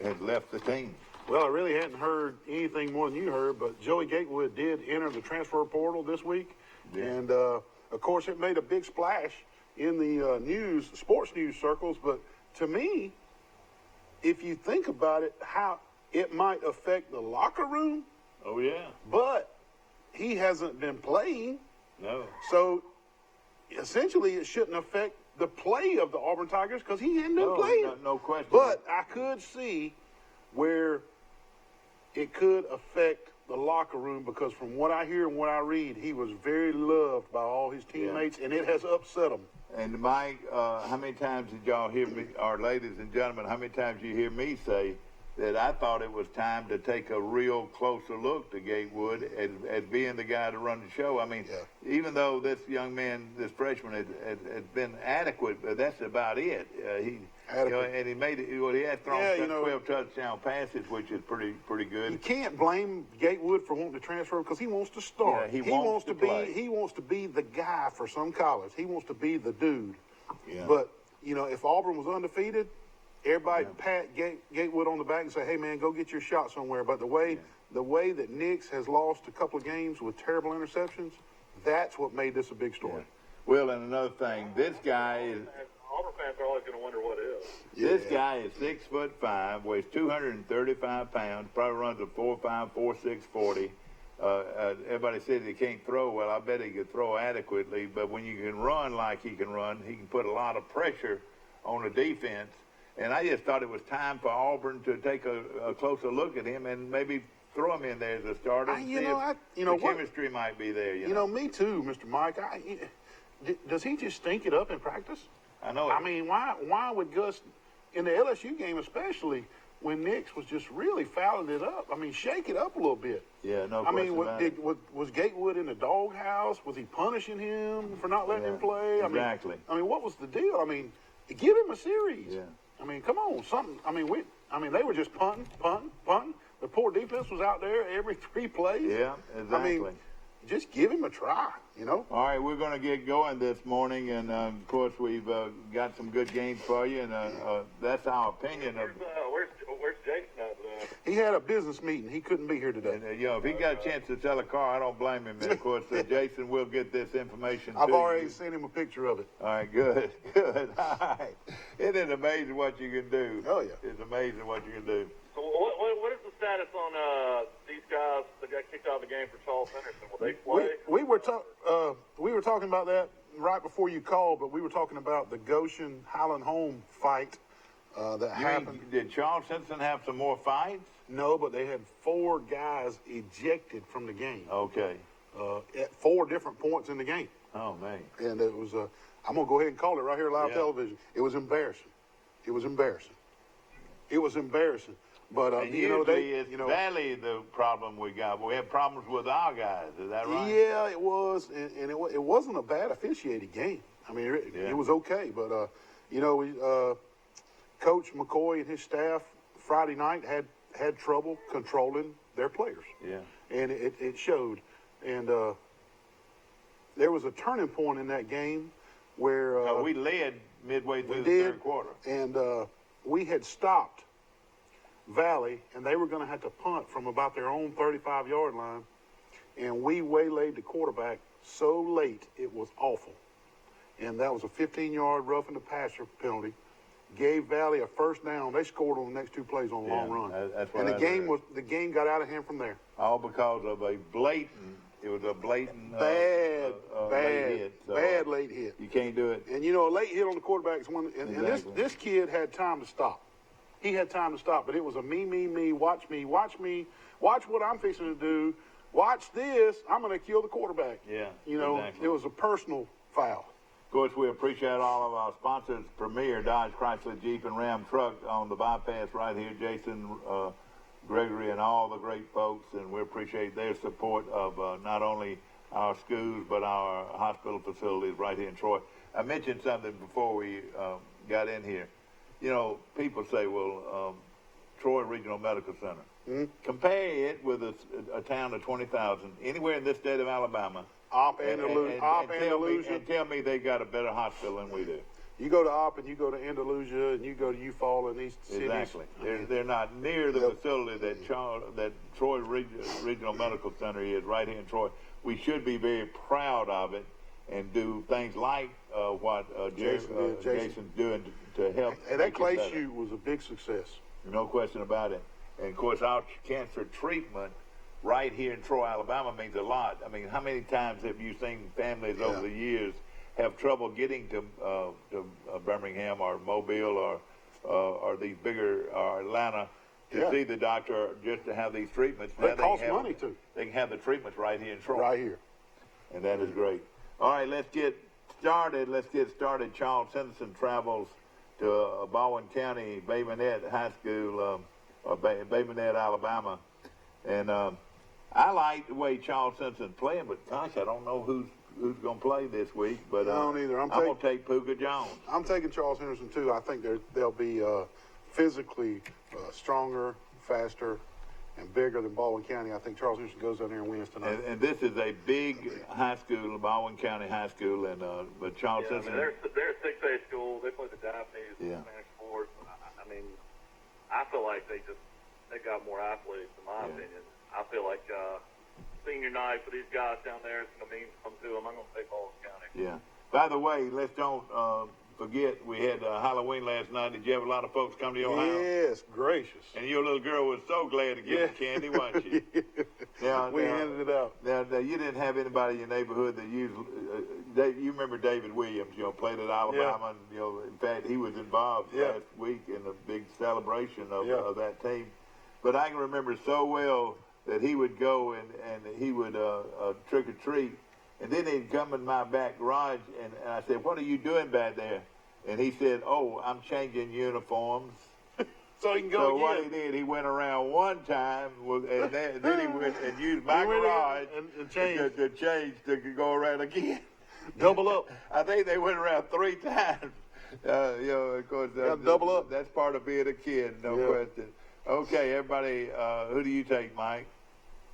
H: has left the team.
E: Well, I really hadn't heard anything more than you heard, but Joey Gatewood did enter the transfer portal this week. Yeah. And, of course, it made a big splash in the sports news circles. But to me, if you think about it, how it might affect the locker room.
H: Oh, yeah.
E: But he hasn't been playing.
H: No.
E: So, essentially, it shouldn't affect the play of the Auburn Tigers because he hadn't been playing.
H: No question.
E: But I could see where it could affect the locker room because from what I hear and what I read, he was very loved by all his teammates, and it has upset him.
H: And, Mike, how many times did y'all hear me, or ladies and gentlemen, how many times did you hear me say that I thought it was time to take a real closer look to Gatewood as being the guy to run the show? I mean, even though this young man, this freshman, had been adequate, but that's about it. And he made it. Well, he had thrown 12 touchdown passes, which is pretty good.
E: You can't blame Gatewood for wanting to transfer because he wants to start.
H: Yeah, he wants to play.
E: He wants to be the guy for some college. He wants to be the dude.
H: Yeah.
E: But if Auburn was undefeated, everybody pat Gatewood on the back and say, "Hey, man, go get your shot somewhere." But the way that Nix has lost a couple of games with terrible interceptions, that's what made this a big story.
H: Yeah. Well, and another thing, this guy is.
I: Auburn fans are always going to wonder what is.
H: This guy is 6'5", weighs 235 pounds, probably runs a 4.5, 4.6 40. Everybody says he can't throw. Well, I bet he could throw adequately. But when you can run like he can run, he can put a lot of pressure on the defense. And I just thought it was time for Auburn to take a closer look at him and maybe throw him in there as a starter. The chemistry might be there. You know,
E: me too, Mr. Mike. Does he just stink it up in practice?
H: I know.
E: I mean, why would Gus, in the LSU game especially, when Nix was just really fouling it up? I mean, shake it up a little bit.
H: Yeah, no question about it.
E: Was Gatewood in the doghouse? Was he punishing him for not letting him play?
H: Exactly.
E: I mean, what was the deal? I mean, give him a series.
H: Yeah.
E: I mean, come on, something. I mean, they were just punting. The poor defense was out there every 3 plays.
H: Yeah, exactly.
E: I mean, just give him a try,
H: All right, we're going to get going this morning, and, of course, we've got some good games for you, and that's our opinion.
I: Where's Jason at?
E: He had a business meeting. He couldn't be here today.
H: And, if he got a chance to sell a car, I don't blame him. And, of course, Jason will get this information
E: I've already sent him a picture of it.
H: All right, good. All right. Isn't it amazing what you can do?
E: Oh, yeah.
H: It's amazing what you can do.
I: So what is the status on these guys that got kicked out of the game for Charles Henderson? Will they play?
E: We were talking about that right before you called, but we were talking about the Goshen Highland Home fight that happened.
H: Did Charles Henderson have some more fights?
E: No, but they had 4 guys ejected from the game.
H: Okay.
E: At 4 different points in the game.
H: Oh, man.
E: And it was, I'm going to go ahead and call it right here live television. It was embarrassing. It was embarrassing. It was embarrassing. But
H: and usually it's Valley the problem we got. We have problems with our guys. Is that right?
E: Yeah, it was, and it wasn't a bad officiated game. I mean, it was okay. But Coach McCoy and his staff Friday night had trouble controlling their players.
H: Yeah,
E: and it showed. And there was a turning point in that game where
H: we led midway through the third quarter,
E: and we had stopped Valley, and they were going to have to punt from about their own 35-yard line, and we waylaid the quarterback so late it was awful. And that was a 15-yard roughing the passer penalty. Gave Valley a first down. They scored on the next two plays on a long run.
H: That's what
E: and the game got out of hand from there.
H: All because of a blatant. It was a blatant
E: bad
H: late hit. So
E: bad late hit.
H: You can't do it.
E: And a late hit on the quarterback is one. And this kid had time to stop. He had time to stop, but it was a me, watch what I'm fixing to do. Watch this. I'm going to kill the quarterback.
H: Yeah.
E: It was a personal foul.
H: Of course, we appreciate all of our sponsors, Premier, Dodge, Chrysler, Jeep, and Ram Truck on the bypass right here, Jason, Gregory, and all the great folks, and we appreciate their support of not only our schools, but our hospital facilities right here in Troy. I mentioned something before we got in here. People say, well, Troy Regional Medical Center. Mm-hmm. Compare it with a town of 20,000, anywhere in this state of Alabama. And tell me they got a better hospital than we do.
E: You go to Opp and you go to Andalusia and you go to Eufaula and these cities.
H: Exactly. They're not near the facility that Troy Regional Medical Center is right here in Troy. We should be very proud of it and do things like what Jason's doing to help.
E: And that clay shoot was a big success.
H: No question about it. And, of course, our cancer treatment right here in Troy, Alabama means a lot. I mean, how many times have you seen families over the years have trouble getting to Birmingham or Mobile or these bigger or Atlanta to see the doctor just to have these treatments?
E: It costs money too.
H: They can have the treatments right here in Troy.
E: Right here.
H: And that is great. All right, let's get started. Charles Henderson travels to Baldwin County, Bay Minette High School, Bay Minette, Alabama. And I like the way Charles Simpson's playing, but gosh, I don't know who's going to play this week. But
E: I don't either.
H: I'm going to take Puka Jones.
E: I'm taking Charles Henderson too. I think they'll be physically stronger, faster, and bigger than Baldwin County. I think Charles Henderson goes down there and wins tonight.
H: And this is a big high school, Baldwin County High School, and but Charles Henderson.
I: They're a 6A school. They play the Japanese Spanish sports. I mean, I feel like they got more athletes, in my opinion. I feel like senior night for these guys down there is going to mean something to them. I'm going to take Baldwin County.
H: Yeah. By the way, let's don't forget we had Halloween last night. Did you have a lot of folks come to your house?
E: Yes, gracious.
H: And your little girl was so glad to give you candy, wasn't she?
E: We handed it out.
H: Now, you didn't have anybody in your neighborhood that used. You remember David Williams? played at Alabama, and in fact, he was involved last week in the big celebration of that team. But I can remember so well that he would go and he would trick or treat, and then he'd come in my back garage, and I said, "What are you doing back there?" And he said, "Oh, I'm changing uniforms."
E: So he can go again.
H: What he did, he went around one time, and then he went and used my garage
E: and changed
H: to go around again.
E: Double up.
H: I think they went around 3 times. Of course,
E: double up.
H: That's part of being a kid, no question. Okay, everybody, who do you take, Mike?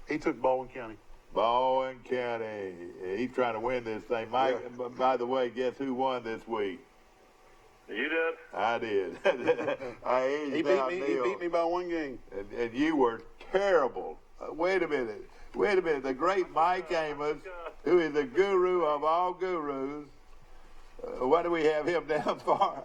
E: He took Baldwin County.
H: Baldwin County. He's trying to win this thing. Mike, by the way, guess who won this week?
I: You did?
H: I did.
E: He beat me by 1 game.
H: And you were terrible. Wait a minute. The great Mike Amos, who is the guru of all gurus. What do we have him down for?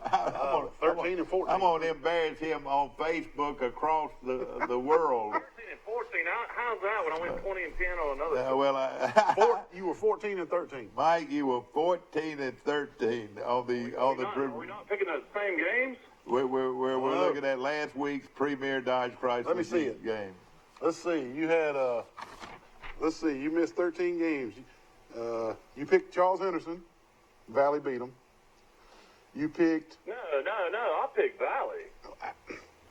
E: 13 and 14.
H: I'm going to embarrass him on Facebook across the world.
I: 13 and 14. How's that when I went 20 and 10 on another?
E: You were 14 and 13.
H: Mike, you were 14 and 13 on the.
I: Are we not picking the same games?
H: We're looking at last week's Premier Dodge Chrysler.
E: Let me see it.
H: Game.
E: Let's see. You had you missed 13 games. You picked Charles Henderson. Valley beat them. You picked.
I: No. I picked Valley.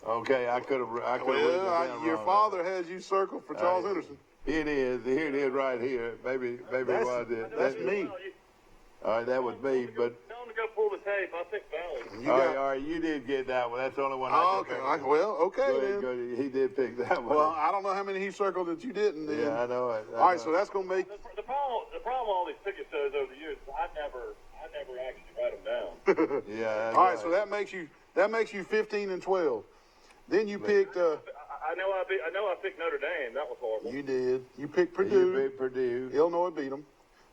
H: Okay, I could have.
E: Well, your father has you circled for Charles Henderson.
H: Here it is. Here it is right here. Maybe I did.
E: That's me.
H: All right, that was me, but.
I: Tell him to go pull the tape. I picked Valley.
H: All right, you did get that one. That's the only one
E: Oh,
H: I
E: okay.
H: took.
E: Okay,
H: Go
E: then.
H: ahead. He did pick that one.
E: Well, I don't know how many he circled that you didn't. Then.
H: Yeah, I know it.
E: All right, so that's gonna make.
I: The problem with all these ticket shows over the years is I never actually write them down.
H: Yeah.
E: All right, so that makes you 15 and 12. Then you picked.
I: I know I picked Notre Dame. That was horrible.
E: You did. You picked Purdue.
H: You picked Purdue.
E: Illinois beat them.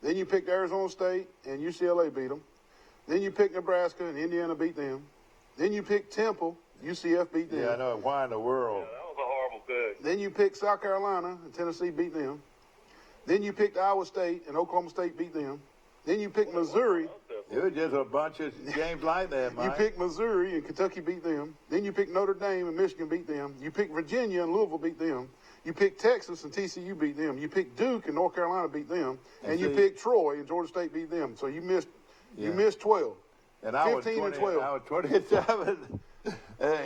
E: Then you picked Arizona State and UCLA beat them. Then you picked Nebraska and Indiana beat them. Then you picked Temple. UCF beat them.
H: Yeah, I know. Why in the world?
I: Yeah, that was a horrible pick.
E: Then you picked South Carolina and Tennessee beat them. Then you picked Iowa State and Oklahoma State beat them. Then you picked Missouri.
H: It was just a bunch of games like that, Mike.
E: You picked Missouri and Kentucky beat them. Then you picked Notre Dame and Michigan beat them. You picked Virginia and Louisville beat them. You picked Texas and TCU beat them. You picked Duke and North Carolina beat them. And you picked Troy and Georgia State beat them. So you missed 12.
H: And I
E: 15
H: was 20,
E: and 12.
H: I was 27.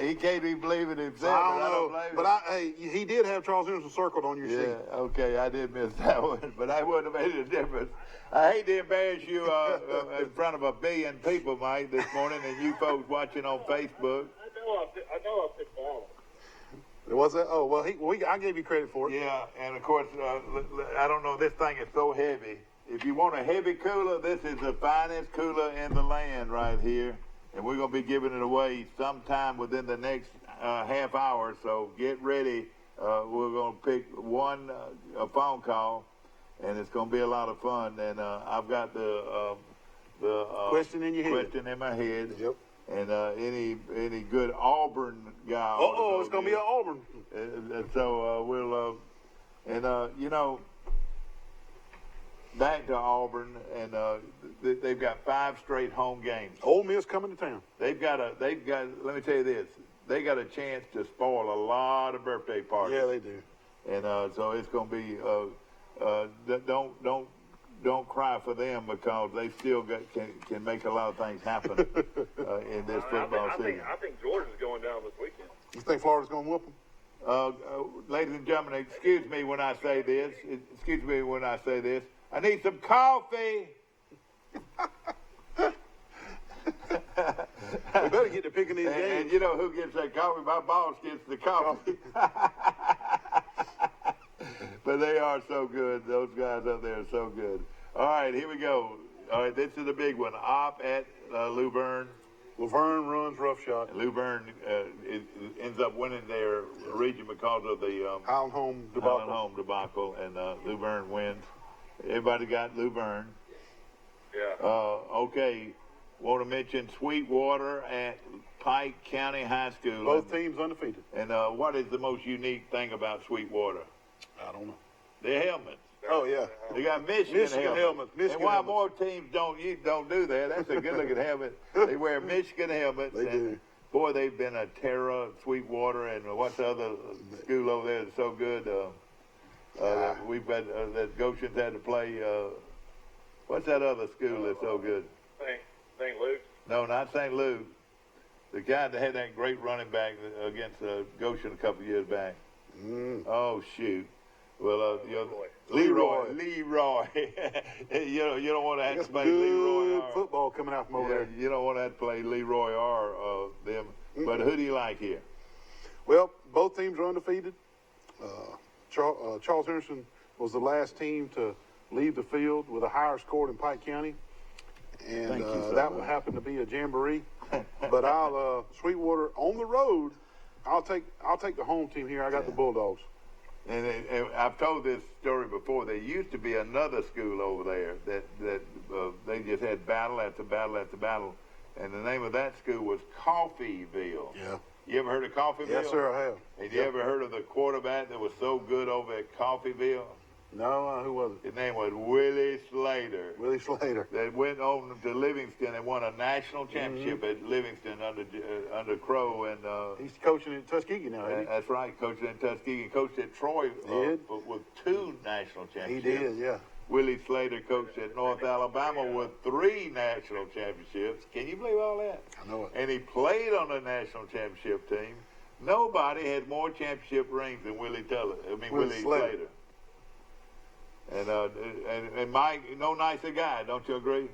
H: He can't even believe it himself.
E: I don't know.
H: blame
E: But
H: him.
E: he did have Charles Henderson circled on your sheet.
H: Yeah, okay, I did miss that one, but I wouldn't have made a difference. I hate to embarrass you in front of 1 billion people, Mike, this morning, and you folks watching on Facebook.
I: I know I picked Valley.
E: Was that? Oh, well, I gave you credit for it.
H: Yeah, and of course, I don't know, this thing is so heavy. If you want a heavy cooler, this is the finest cooler in the land right here. And we're going to be giving it away sometime within the next half hour. So get ready. We're going to pick a phone call, and it's going to be a lot of fun. And I've got the
E: question in your head.
H: Question in my head.
E: Yep.
H: And any good Auburn guy.
E: It's going to be an Auburn.
H: And so we'll, back to Auburn, and they've got 5 straight home games.
E: Ole Miss coming to town.
H: Let me tell you this, they got a chance to spoil a lot of birthday parties.
E: Yeah, they do.
H: And so it's going to be, don't cry for them, because they still can make a lot of things happen in this football season.
I: I think Georgia's going down this weekend.
E: You think Florida's going to whoop them?
H: Ladies and gentlemen, excuse me when I say this. I need some coffee.
E: We better get to picking these games.
H: And you know who gets that coffee? My boss gets the coffee. But they are so good. Those guys up there are so good. All right, here we go. All right, this is the big one. Op at Luverne.
E: Laverne runs roughshod.
H: Luverne ends up winning their region because of the
E: Highland Home debacle.
H: And Luverne wins. Everybody got Luverne.
I: Yeah.
H: Okay. Want to mention Sweetwater at Pike County High School.
E: Both teams undefeated.
H: And what is the most unique thing about Sweetwater?
E: I don't know.
H: Their helmets.
E: Oh, yeah.
H: They got Michigan helmets.
E: Michigan
H: and why
E: helmets.
H: more teams don't do that? That's a good-looking helmet. They wear Michigan helmets.
E: They do.
H: Boy, they've been a terror, Sweetwater, and what's the other school over there that's so good? We've got that Goshen's had to play. What's that other school that's so good?
I: St. Luke's?
H: No, not St. Luke. The guy that had that great running back against Goshen a couple years back. Oh, shoot. Well, Leroy. You don't want to have to play Leroy.
E: Good football coming out from over there.
H: You don't want to have to play Leroy or them. But who do you like here?
E: Well, both teams are undefeated. Charles Henderson was the last team to leave the field with a higher score than Pike County, and that would happen to be a jamboree. But I'll Sweetwater on the road. I'll take the home team here. I got the Bulldogs.
H: And I've told this story before. There used to be another school over there that they just had battle after battle after battle, and the name of that school was Coffeeville.
E: Yeah.
H: You ever heard of Coffeeville?
E: Yes, sir, I have.
H: Have you ever heard of the quarterback that was so good over at Coffeeville?
E: No, who was it?
H: His name was Willie Slater.
E: Willie Slater.
H: That went on to Livingston and won a national championship at Livingston under Crow. And
E: he's coaching at Tuskegee now, isn't he?
H: That's right, coaching at Tuskegee. Coached at Troy with 2 national championships.
E: He did, yeah.
H: Willie Slater coached at North Alabama with 3 national championships. Can you believe all that?
E: I know it.
H: And he played on the national championship team. Nobody had more championship rings than Willie Slater. And Mike, no nicer guy, don't you agree?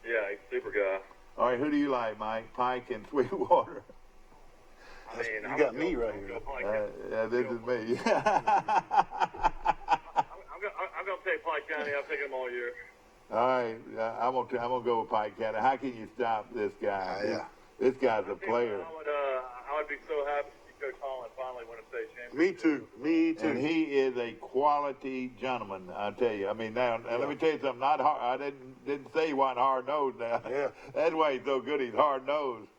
I: Yeah, he's a super guy.
H: All right, who do you like, Mike? Pike and Sweetwater?
I: I mean,
E: you got me right here.
H: Yeah, this is me.
I: I'm going to take Pike County. I've taken him all year.
H: All right, I'm gonna go with Pike County. How can you stop this guy? This guy's a player.
I: I would be so happy to see Coach Holland finally win a state championship.
E: Me too.
H: And he is a quality gentleman, I tell you. I mean, now let me tell you something. Not hard. I didn't say he wasn't hard nosed. Now, that's why he's so good. He's hard nosed.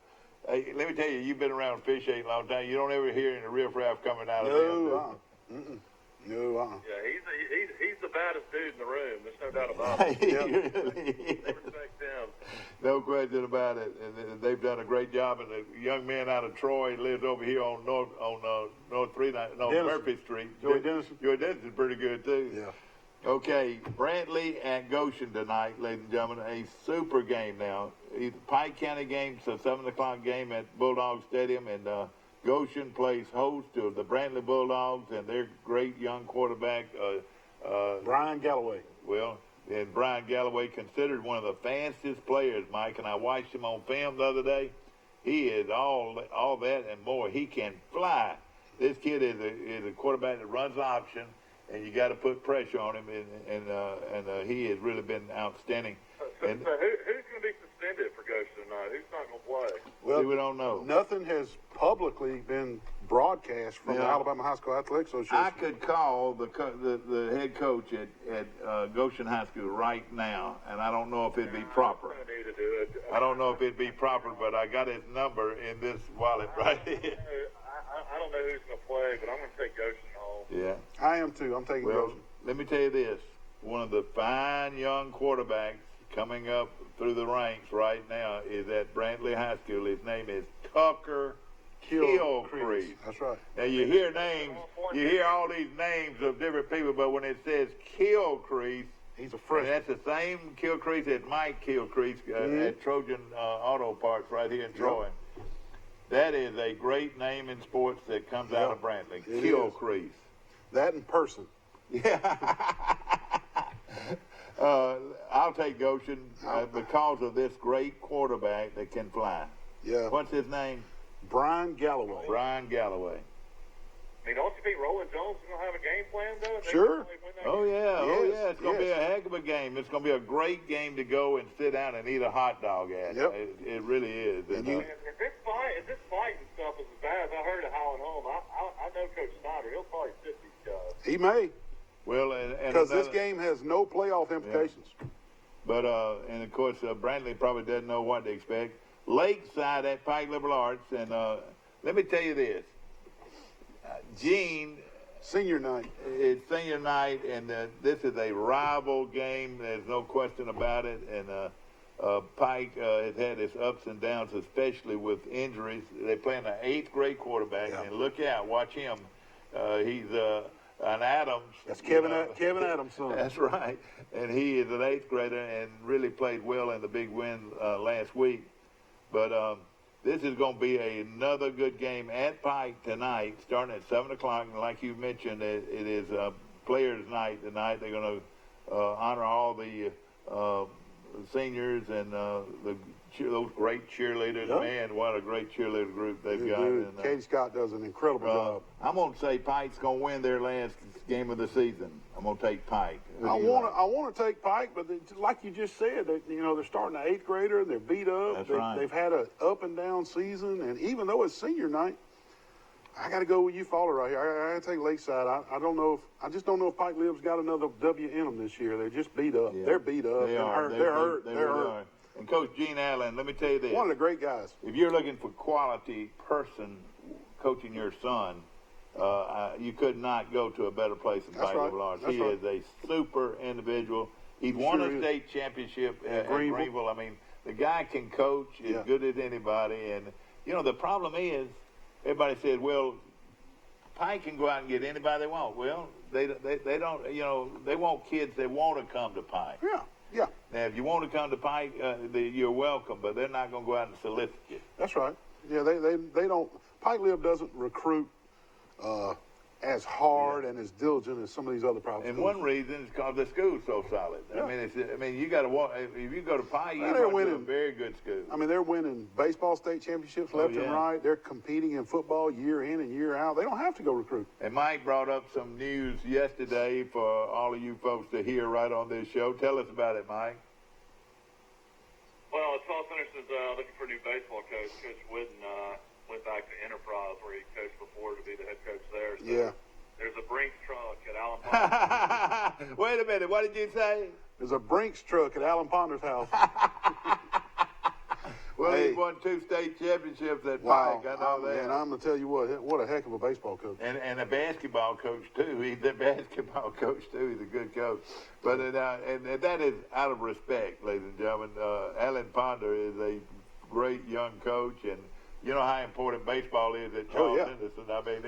H: Hey, let me tell you, you've been around officiating a long time. You don't ever hear any riffraff coming out of him.
E: No.
I: Yeah, he's the baddest dude in the room. There's no doubt about it. I respect him.
H: No question about it. And they've done a great job. And the young man out of Troy lives over here on Murphy Street. Joey Dennison is pretty good too.
E: Yeah.
H: Okay, Brantley at Goshen tonight, ladies and gentlemen. A super game now. It's a Pike County game, so 7 o'clock game at Bulldog Stadium, and Goshen plays host to the Brantley Bulldogs and their great young quarterback,
E: Brian Galloway.
H: Well, and Brian Galloway considered one of the fastest players, Mike, and I watched him on film the other day. He is all that and more. He can fly. This kid is a quarterback that runs option, and you got to put pressure on him, and he has really been outstanding.
I: So who's going to be suspended for Goshen tonight? Who's not going to play?
E: Well,
H: we don't know.
E: Nothing has publicly been broadcast from the Alabama High School Athletic Association.
H: I could call the head coach at Goshen High School right now, and I don't know if it'd be proper. I don't know if it'd be proper, but I got his number in this wallet right here.
I: I don't know who's going to play, but I'm going to take Goshen home.
H: Yeah.
E: I am too. I'm taking Goshen.
H: Let me tell you this. One of the fine young quarterbacks coming up through the ranks right now is at Brantley High School. His name is Tucker Kilcrease.
E: That's right.
H: Now you hear names, you hear all these names of different people, but when it says Kilcrease,
E: he's a freshman.
H: That's the same Kilcrease as Mike Kilcrease at Trojan Auto Parts right here in Troy. That is a great name in sports that comes out of Brantley. Kilcrease.
E: That in person.
H: Yeah. I'll take Goshen because of this great quarterback that can fly.
E: Yeah.
H: What's his name?
E: Brian Galloway.
H: Brian Galloway.
I: I mean, don't you think Roland Jones is going to have a game plan, though?
E: Sure.
H: Oh, yeah. It's going to be a heck of a game. It's going to be a great game to go and sit down and eat a hot dog at.
E: Yep.
H: It really is.
I: If this fighting stuff is as bad as I heard at Howland Home, I know Coach Snyder. He'll probably sit these guys.
E: He may.
H: Well,
E: because this game has no playoff implications.
H: Yeah. But, and of course, Brantley probably doesn't know what to expect. Lakeside at Pike Liberal Arts, and let me tell you this. Gene.
E: Senior night.
H: It's senior night, and this is a rival game. There's no question about it. And Pike has had its ups and downs, especially with injuries. They're playing an 8th grade quarterback, and look out, watch him. He's an Adams.
E: That's Kevin Adams' son.
H: That's right. And he is an 8th grader and really played well in the big win last week. But this is going to be another good game at Pike tonight, starting at 7 o'clock. And like you mentioned, it is Players' Night tonight. They're going to honor all the seniors and those great cheerleaders. Yep. Man, what a great cheerleader group they've got. And,
E: Katie Scott does an incredible job.
H: I'm going to say Pike's going to win their last game of the season. I'm going to take Pike.
E: I want to take Pike, but like you just said, they're starting an 8th grader and they're beat up.
H: That's right.
E: They've had an up and down season, and even though it's senior night, I got to go with you, Fowler, right here. I got to take Lakeside. I just don't know if Pike Lib's got another W in them this year. They're just beat up. Yeah. They're beat up.
H: They're hurt. They're hurt. And Coach Gene Allen, let me tell you this.
E: One of the great guys.
H: If you're looking for quality person coaching your son, you could not go to a better place than Pike Liberal Arts. He is a super individual. He won a state championship at Greenville. I mean, the guy can coach as good as anybody. And, the problem is, everybody said, well, Pike can go out and get anybody they want. Well, they don't, you know, they want kids that want to come to Pike.
E: Yeah, yeah.
H: Now, if you want to come to Pike, you're welcome, but they're not going to go out and solicit you.
E: That's right. Yeah, they don't. Pike Lib doesn't recruit as hard and as diligent as some of these other private
H: And
E: schools.
H: one reason is because the school's so solid.
E: Yeah.
H: I mean, you got to walk. If you go to Pike,
E: Well,
H: you're
E: they're
H: going to a
E: winning.
H: very good school.
E: I mean, they're winning baseball state championships left and
H: yeah.
E: right. They're competing in football year in and year out. They don't have to go recruit.
H: And Mike brought up some news yesterday for all of you folks to hear right on this show. Tell us about it, Mike.
I: Well, Saul Sanderson's looking for a new baseball coach. Coach Wooden went back to Enterprise, where he coached before, to be the head coach there. So
E: Yeah.
I: there's a Brinks truck at Allen Pond.
H: Wait a minute. What did you say?
E: There's a Brinks truck at Alan Ponder's house.
H: Well,
E: Hey.
H: he won 2 state championships at
E: Wow.
H: Pike. I know that.
E: And I'm going to tell you what a heck of a baseball coach.
H: And a basketball coach too. He's a basketball coach too. He's a good coach. But and that is out of respect, ladies and gentlemen. Alan Ponder is a great young coach, and you know how important baseball is at Charles Henderson. I mean,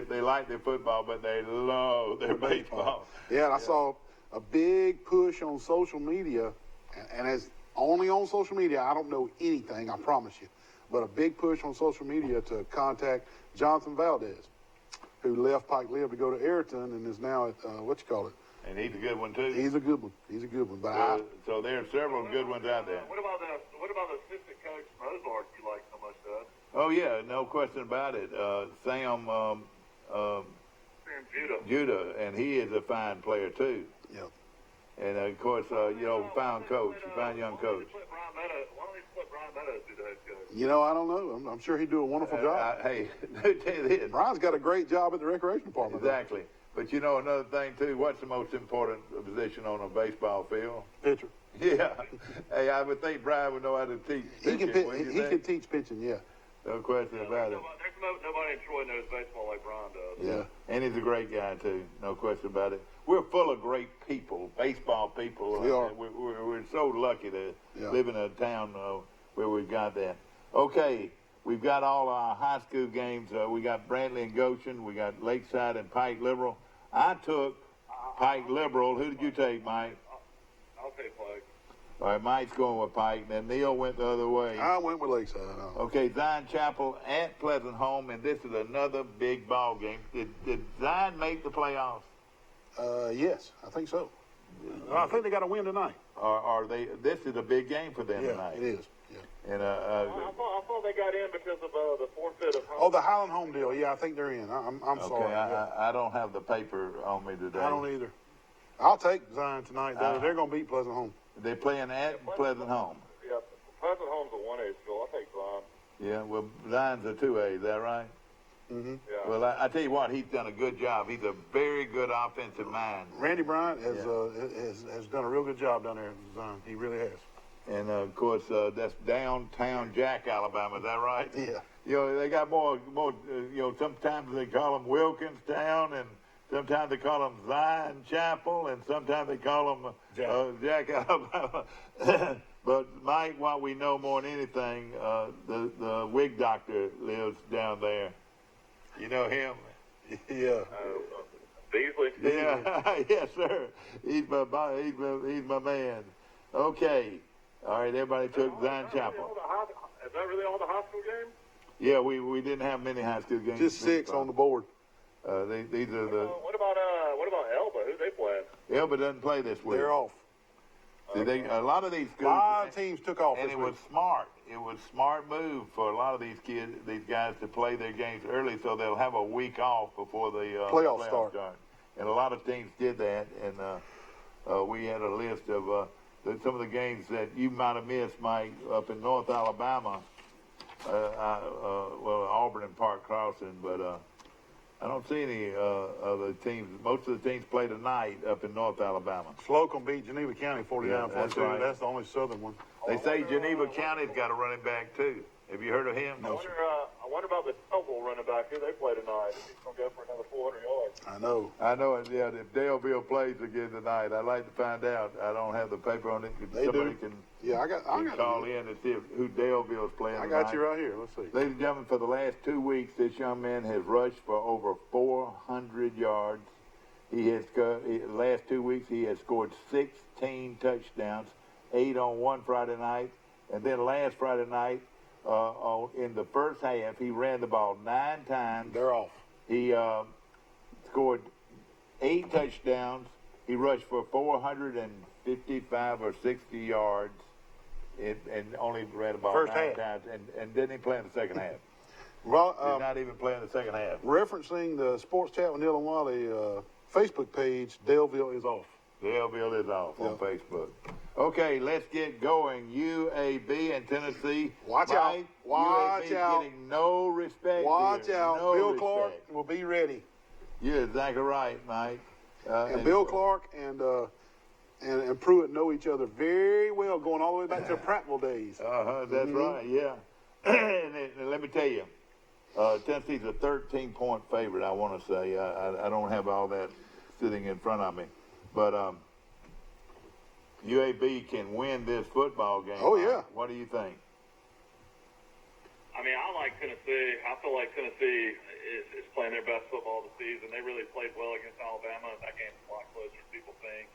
H: they like their football, but they love their baseball.
E: Yeah, and I saw a big push on social media, and as only on social media, I don't know anything, I promise you, but a big push on social media to contact Jonathan Valdez, who left Pike Lib to go to Ayrton and is now at,
H: And he's a good one too.
E: He's a good one. But
H: so there are several good ones out there.
I: What about the assistant coach Mozart you like so much, Doug?
H: Oh yeah, no question about it. Sam Judah, and he is a fine player too.
E: Yeah.
H: And of course, fine coach, fine young coach.
I: Why don't they split Brian Meadows to the head coach?
E: You know, I don't know. I'm sure he'd do a wonderful job.
H: Hey, let me tell you this.
E: Brian's got a great job at the recreation department.
H: Exactly. But you know another thing too. What's the most important position on a baseball field?
E: Pitcher.
H: Yeah. Hey, I would think Brian would know how to teach pitching.
E: He can teach pitching. Yeah.
H: No question about it.
I: There's nobody in Troy knows baseball like Brian does.
H: Yeah. And he's a great guy too. No question about it. We're full of great people, baseball people.
E: We are.
H: We're so lucky to live in a town where we've got that. Okay. We've got all our high school games. We got Brantley and Goshen. We got Lakeside and Pike Liberal. I took Pike Liberal. Who did you take, Mike?
I: I'll take Pike.
H: All right, Mike's going with Pike. And then Neil went the other way.
E: I went with Lakeside.
H: Okay, Zion Chapel at Pleasant Home, and this is another big ball game. Did Zion make the playoffs?
E: Yes, I think so. I think they got to win tonight.
H: Are they? This is a big game for them tonight.
E: It is. Yeah.
H: And
I: I thought they got in because of the forfeit of home.
E: Oh, the Highland home deal. Yeah, I think they're in. I'm
H: okay,
E: sorry.
H: I don't have the paper on me today.
E: I don't either. I'll take Zion tonight. They're going to beat Pleasant Home.
H: They're playing at Pleasant Home.
I: Yeah, Pleasant Home's a 1A school. I'll take Zion.
H: Yeah, well, Zion's a 2A. Is that right?
E: Mm-hmm.
I: Yeah.
H: Well, I tell you what, he's done a good job. He's a very good offensive mind.
E: Randy Bryant has done a real good job down there in Zion. He really has.
H: And, of course, that's downtown Jack, Alabama. Is that right?
E: Yeah.
H: You know, they got more sometimes they call them Wilkinstown, and sometimes they call them Zion Chapel, and sometimes they call them Jack, Alabama. But, Mike, what we know more than anything, the wig doctor lives down there. You know him?
E: Yeah.
I: Beasley?
H: Yeah, yes, sir. He's my man. Okay. All right, everybody took Zion Chapel.
I: Is that really all the high school games?
H: Yeah, we didn't have many high school games.
E: Just 6 on the board.
H: These are the.
I: What about Elba? Who they playing?
H: Elba doesn't play this week.
E: They're off.
H: See, a lot of these schools.
E: 5 teams took off.
H: And it was smart. It was a smart move for a lot of these guys to play their games early, so they'll have a week off before the
E: playoffs start.
H: And a lot of teams did that, and we had a list of some of the games that you might have missed, Mike, up in North Alabama. Auburn and Park Crossing, but I don't see any of the teams. Most of the teams play tonight up in North Alabama.
E: Slocum beat Geneva County 49-42.
H: That's right.
E: That's the only southern one.
H: They say Geneva County's got a running back too. Have you heard of him?
E: No, sir.
I: I wonder about the Delville running back here. They play tonight. If he's going to go for another 400 yards.
E: I know.
H: it. Yeah, if Daleville plays again tonight, I'd like to find out. I don't have the paper on it. Somebody can
E: I got
H: call in and see who Daleville's playing
E: I got
H: tonight.
E: you right here. Let's see.
H: Ladies and gentlemen, for the last 2 weeks, this young man has rushed for over 400 yards. He has last 2 weeks he has scored 16 touchdowns, 8 on one Friday night, and then last Friday night, in the first half, he ran the ball 9 times.
E: They're off.
H: He scored 8 touchdowns. He rushed for 455 or 60 yards, and only ran the ball
E: First
H: 9
E: half.
H: times, and didn't even play in the second half.
E: Well,
H: Did not even play in the second half.
E: referencing the Sports Chat with Neil and Wally Facebook page, Daleville is off.
H: Daleville is off on Facebook. Okay, let's get going. UAB and Tennessee.
E: Watch out. Watch
H: UAB
E: out.
H: Getting no respect.
E: Watch
H: here.
E: out.
H: No
E: Bill
H: respect.
E: Clark will be ready.
H: You're exactly right, Mike.
E: And Bill Clark and Pruitt know each other very well, going all the way back to Prattville days.
H: That's right, yeah. and let me tell you, Tennessee's a 13-point favorite, I want to say. I don't have all that sitting in front of me. But UAB can win this football game.
E: Oh, yeah.
H: What do you think?
I: I mean, I like Tennessee. I feel like Tennessee is playing their best football of the season. They really played well against Alabama. That game's a lot closer than people think.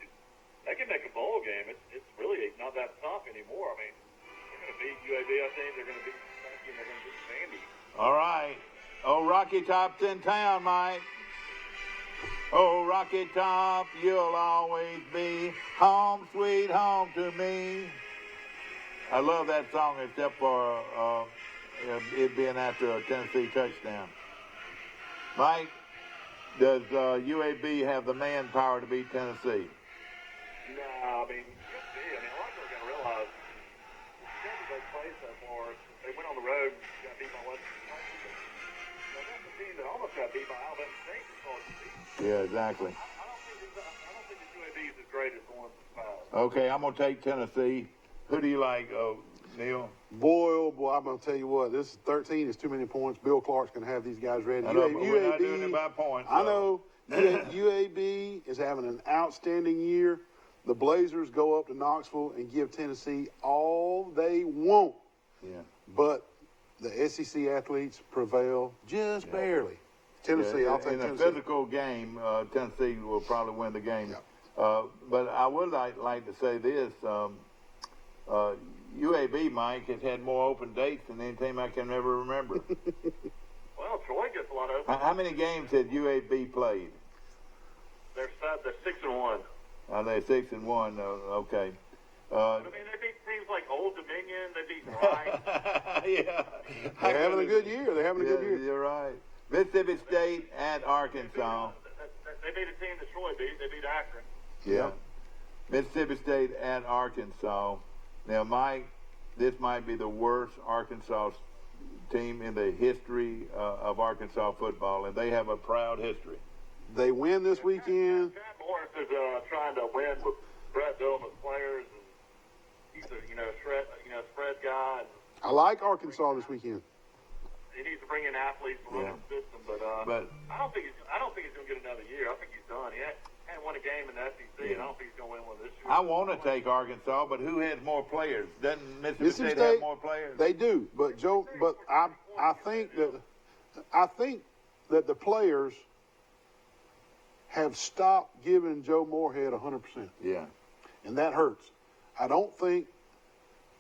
I: They can make a bowl game. It's really not that tough anymore. I mean, they're going to beat UAB, I think. They're going to beat Kentucky, and they're going to beat Vandy.
H: All right. Oh, Rocky Top's in town, Mike. Oh, Rocky Top, you'll always be home, sweet home to me. I love that song, except for it being after a Tennessee touchdown. Mike, does UAB have the manpower to beat Tennessee?
I: No, I mean, you'll see. I mean, a lot of people are going to realize the Kansas they played so far, they went on the road and got beat by Western Kentucky. But that's the team that almost got beat by Alabama State as far as the season.
H: Yeah, exactly.
I: I don't think the UAB is as great as the ones that
H: Okay, I'm going to take Tennessee. Who do you like, Neil?
E: Boy, oh boy, I'm going to tell you what, this is 13 is too many points. Bill Clark's going to have these guys ready.
H: I know, but we're not doing it by points.
E: I know. UAB is having an outstanding year. The Blazers go up to Knoxville and give Tennessee all they want.
H: Yeah.
E: But the SEC athletes prevail just barely. Tennessee, I'll take
H: in
E: Tennessee.
H: a physical game, Tennessee will probably win the game.
E: Yeah.
H: But I would like to say this. UAB, Mike, has had more open dates than any team I can ever remember.
I: Well, Troy gets a lot of open.
H: How many games had UAB played?
I: They're 6-1.
H: Are they 6-1? Okay.
I: I mean, they beat teams like Old Dominion. They beat Wright.
H: Yeah.
E: They're having a good year. They're having a good year.
H: You're right. Mississippi State and Arkansas.
I: They beat a team that Troy beat. They beat Akron.
H: Yeah. Mississippi State and Arkansas. Now, Mike, this might be the worst Arkansas team in the history of Arkansas football, and they have a proud history.
E: They win this weekend.
I: Chad Morris is trying to win with Brett Dillman's players, and he's a spread guy. And
E: I like Arkansas this weekend.
I: he needs to bring in athletes to run the system, but I don't think he's going to get another year. I think he's done. He hadn't won a game in the SEC, and I don't think he's going to win one this year.
H: I want to take Arkansas, but who has more players? Doesn't Mississippi State have more players?
E: They do, but Joe. But I think that the players have stopped giving Joe Moorhead 100%.
H: Yeah,
E: and that hurts. I don't think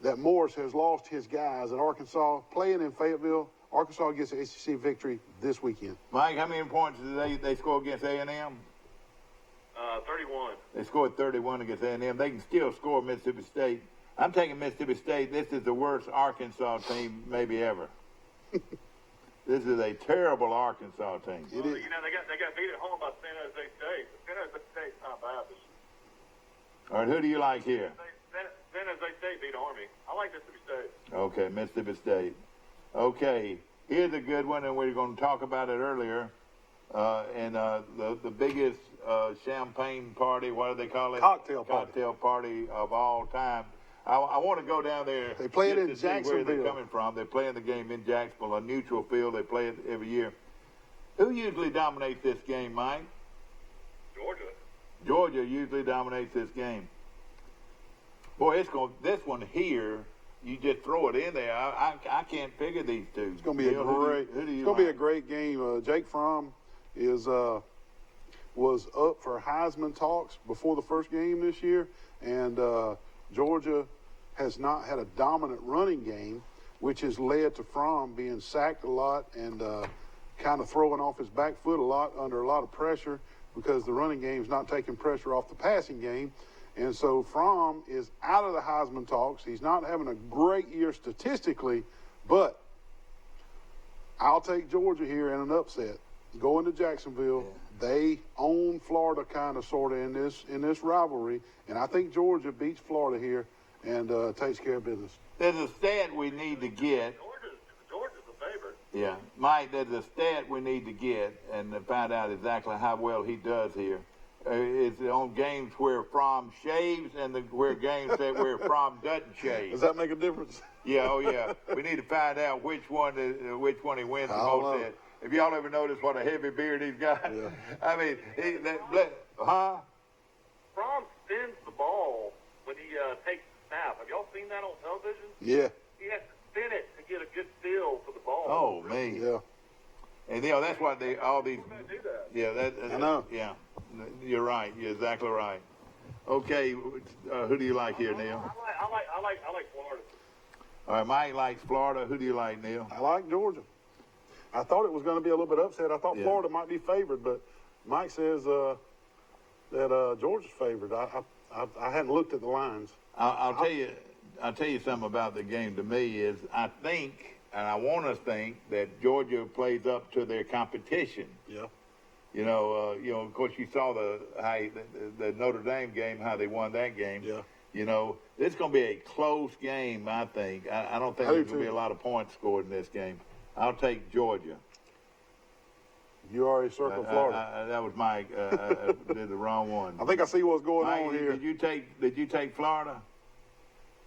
E: that Morris has lost his guys at Arkansas. Playing in Fayetteville, Arkansas gets an SEC victory this weekend.
H: Mike, how many points did they score against A&M?
I: 31.
H: They scored 31 against A&M. They can still score Mississippi State. I'm taking Mississippi State. This is the worst Arkansas team maybe ever. This is a terrible Arkansas team.
I: Well, they got beat at home by San Jose State. San Jose State's not bad this year.
H: All right, who do you like here?
I: San Jose State beat Army. I like Mississippi State.
H: Okay, Mississippi State. Okay, here's a good one, and we were going to talk about it earlier. The biggest champagne party, what do they call it?
E: Cocktail party.
H: Cocktail party of all time. I want to go down there.
E: They play it in
H: to see where
E: Jacksonville.
H: they're coming from. They're playing the game in Jacksonville, a neutral field. They play it every year. Who usually dominates this game, Mike?
I: Georgia.
H: Georgia usually dominates this game. Boy, this one here, you just throw it in there. I can't figure these two.
E: It's going to be a great. It's going to be a great game. Jake Fromm was up for Heisman talks before the first game this year, and Georgia has not had a dominant running game, which has led to Fromm being sacked a lot and kind of throwing off his back foot a lot under a lot of pressure because the running game is not taking pressure off the passing game. And so Fromm is out of the Heisman talks. He's not having a great year statistically, but I'll take Georgia here in an upset. Going to Jacksonville, they own Florida kind of sort of in this rivalry, and I think Georgia beats Florida here and takes care of business.
H: There's a stat we need to get.
I: Georgia's the favorite.
H: Yeah, Mike, there's a stat we need to get and to find out exactly how well he does here. It's on games where Fromm shaves and where games where Fromm doesn't shave.
E: Does that make a difference?
H: Yeah, oh yeah. We need to find out which one he wins the most at. Have y'all ever noticed what a heavy beard he's got?
E: Yeah.
H: I mean,
I: Fromm spins the ball when he takes the snap. Have y'all seen that on television?
E: Yeah.
I: He has to spin it to get a good feel for the ball.
H: Oh, man.
E: Yeah.
H: And, that's why all these.
I: We're going to do that.
H: Yeah,
E: I know.
H: Yeah. You're right. You're exactly right. Okay, who do you like here, Neil?
I: I like Florida.
H: All right, Mike likes Florida. Who do you like, Neil?
E: I like Georgia. I thought it was going to be a little bit upset. I thought
H: Yeah.
E: Florida might be favored, but Mike says that Georgia's favored. I hadn't looked at the lines.
H: I'll tell you something about the game. To me, is I think, and I want to think that Georgia plays up to their competition.
E: Yeah.
H: Of course, you saw the Notre Dame game, how they won that game.
E: Yeah.
H: It's going to be a close game, I think. I don't think there's going to be a lot of points scored in this game. I'll take Georgia.
E: You already circled Florida.
H: That was Mike. Did the wrong one.
E: I think I see what's going
H: Mike,
E: on here.
H: Did you take Florida?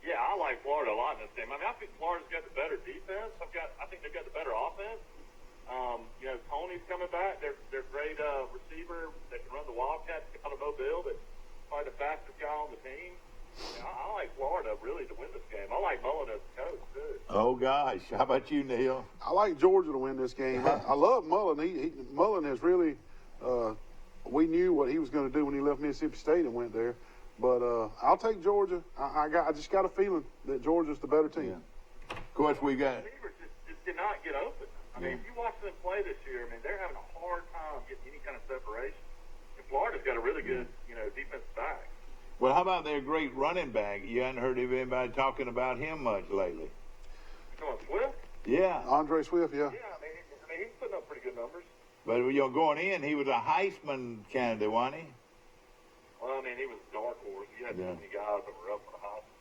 I: Yeah, I like Florida a lot in this game. I mean, I think Florida's got the better defense. I think they've got the better offense. Tony's coming back. They're great receiver that can run the Wildcats out of Mobile. That's probably the fastest guy on the team. I like Florida really to win this game. I like Mullen as the coach too.
H: Oh gosh, how about you, Neil?
E: I like Georgia to win this game. I love Mullen. Mullen has really. We knew what he was going to do when he left Mississippi State and went there, but I'll take Georgia. I just got a feeling that Georgia's the better team.
H: Yeah. Of course, we got.
I: Receivers just did not get open. I mean, if you watch them play this year, they're having a hard time getting any kind of separation. And Florida's got a really good, defensive back.
H: Well, how about their great running back? You hadn't heard of anybody talking about him much lately.
I: You know, Swift?
H: Yeah.
E: Andre Swift, yeah.
I: Yeah, I mean, he's putting up pretty good numbers.
H: But going in, he was a Heisman candidate, wasn't he?
I: Well, he was a dark horse. You had so many guys that were up for the Heisman.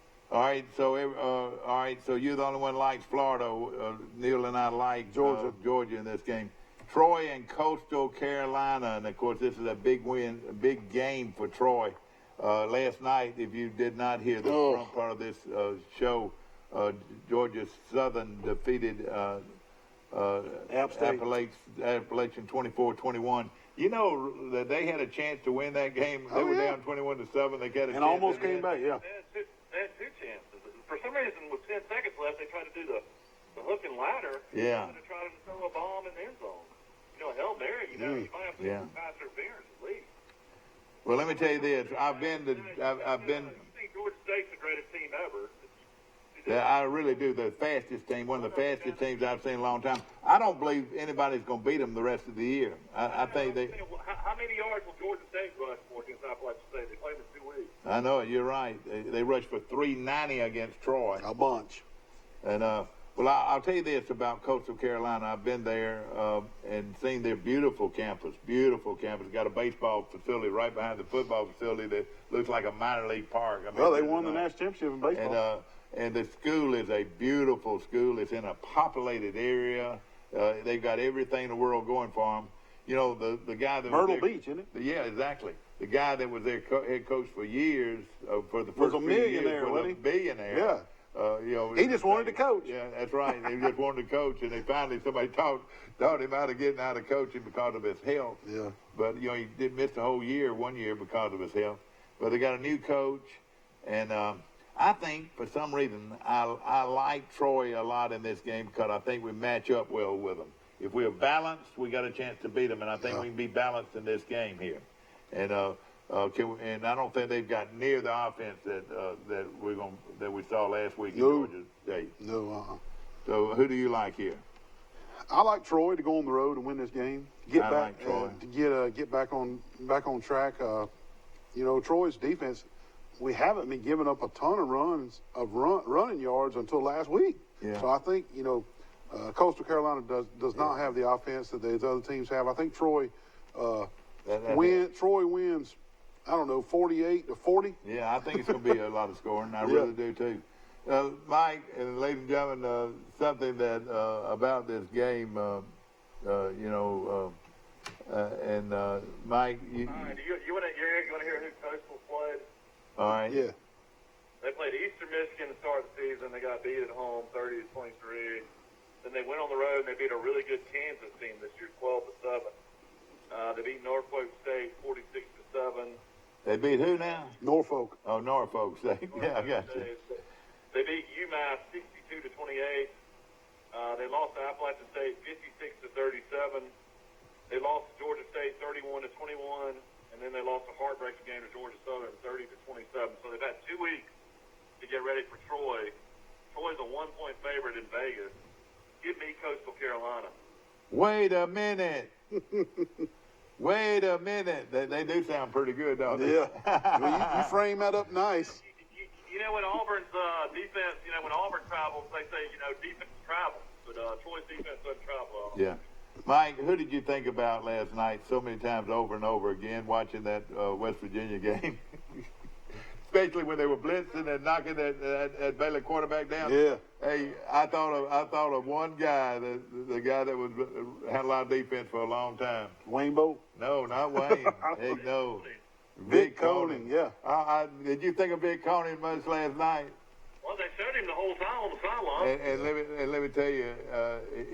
H: All right. So you're the only one who likes Florida. Neil and I like Georgia in this game. Troy and Coastal Carolina, and of course this is a big win, a big game for Troy. Last night, if you did not hear the front part of this show, Georgia Southern defeated Appalachian 24-21. You know that they had a chance to win that game. They were down 21-7. They got a chance
E: almost came back. Yeah.
I: They had two chances. For some reason, with 10 seconds left, they tried to do the hook and ladder.
H: Yeah.
I: To try to throw a bomb in the end zone. A Hail Mary, you might have to pass interference at least.
H: Well, let me tell you this. I've been.
I: I think Georgia State's the greatest team ever.
H: Yeah, I really do. The fastest team, one of the fastest teams I've seen in a long time. I don't believe anybody's going to beat them the rest of the year. I think they.
I: How many yards will Georgia State rush for against Appalachian State? They played in 2 weeks.
H: I know it. You're right. They rushed for 390 against Troy.
E: A bunch.
H: And well, I'll tell you this about Coastal Carolina. I've been there and seen their beautiful campus. Beautiful campus. Got a baseball facility right behind the football facility that looks like a minor league park.
E: They won the national championship in baseball.
H: And the school is a beautiful school. It's in a populated area. They've got everything in the world going for them. The guy that
E: Myrtle Beach, isn't it?
H: Yeah, exactly. the guy that was their head coach for years, for the
E: Was
H: first
E: a
H: few years,
E: millionaire,
H: was
E: wasn't
H: a
E: he?
H: billionaire.
E: Yeah.
H: You know,
E: He just wanted to coach.
H: Yeah, that's right. He just wanted to coach, and they finally somebody taught him out of getting out of coaching because of his health.
E: Yeah.
H: But you know, he did miss the whole year, 1 year, because of his health. But they got a new coach, and I think for some reason I like Troy a lot in this game because I think we match up well with them. If we're balanced, we got a chance to beat them, and I think we can be balanced in this game here. And and I don't think they've got near the offense that we saw last week in Georgia State.
E: No.
H: So who do you like here?
E: I like Troy to go on the road and win this game.
H: I like Troy.
E: To get back on track. You know, Troy's defense, we haven't been giving up a ton of running yards until last week.
H: Yeah.
E: So I think, you know, Coastal Carolina does not have the offense that these other teams have. I think Troy wins, I don't know, 48-40.
H: Yeah, I think it's going to be a lot of scoring. I really do too. Mike, and ladies and gentlemen, something that about this game, Mike, you
I: want to hear who Coastal played?
H: All right.
E: Yeah.
I: They played Eastern Michigan to start the season. They got beat at home, 30-23. Then they went on the road and they beat a really good Kansas team this year, 12-7. They beat Norfolk State 46-7.
H: They beat who now?
E: Norfolk.
H: Oh, Norfolk State. Yeah, I got you.
I: They beat UMass 62-28. They lost to Appalachian State 56-37. They lost to Georgia State 31-21, and then they lost a heartbreaking game to Georgia Southern 30-27. So they've had 2 weeks to get ready for Troy. Troy's a 1-point favorite in Vegas. Give me Coastal Carolina.
H: Wait a minute. Wait a minute. They do sound pretty good, don't they?
E: Yeah. Well, you frame that up nice.
I: You know, when Auburn's defense, you know, when Auburn travels, they say, you know, defense travels. But Troy's defense doesn't travel.
H: Yeah. Mike, who did you think about last night so many times over and over again watching that West Virginia game? Especially when they were blitzing and knocking that Baylor quarterback down.
E: Yeah.
H: Hey, I thought of one guy, the guy that had a lot of defense for a long time.
E: Wayne Bolt?
H: No, not Wayne. Hey, no.
E: Vic Koenig, yeah.
H: Did you think of Vic Koenig much last night?
I: Well, they showed him the whole time on the sideline.
H: And let me tell you,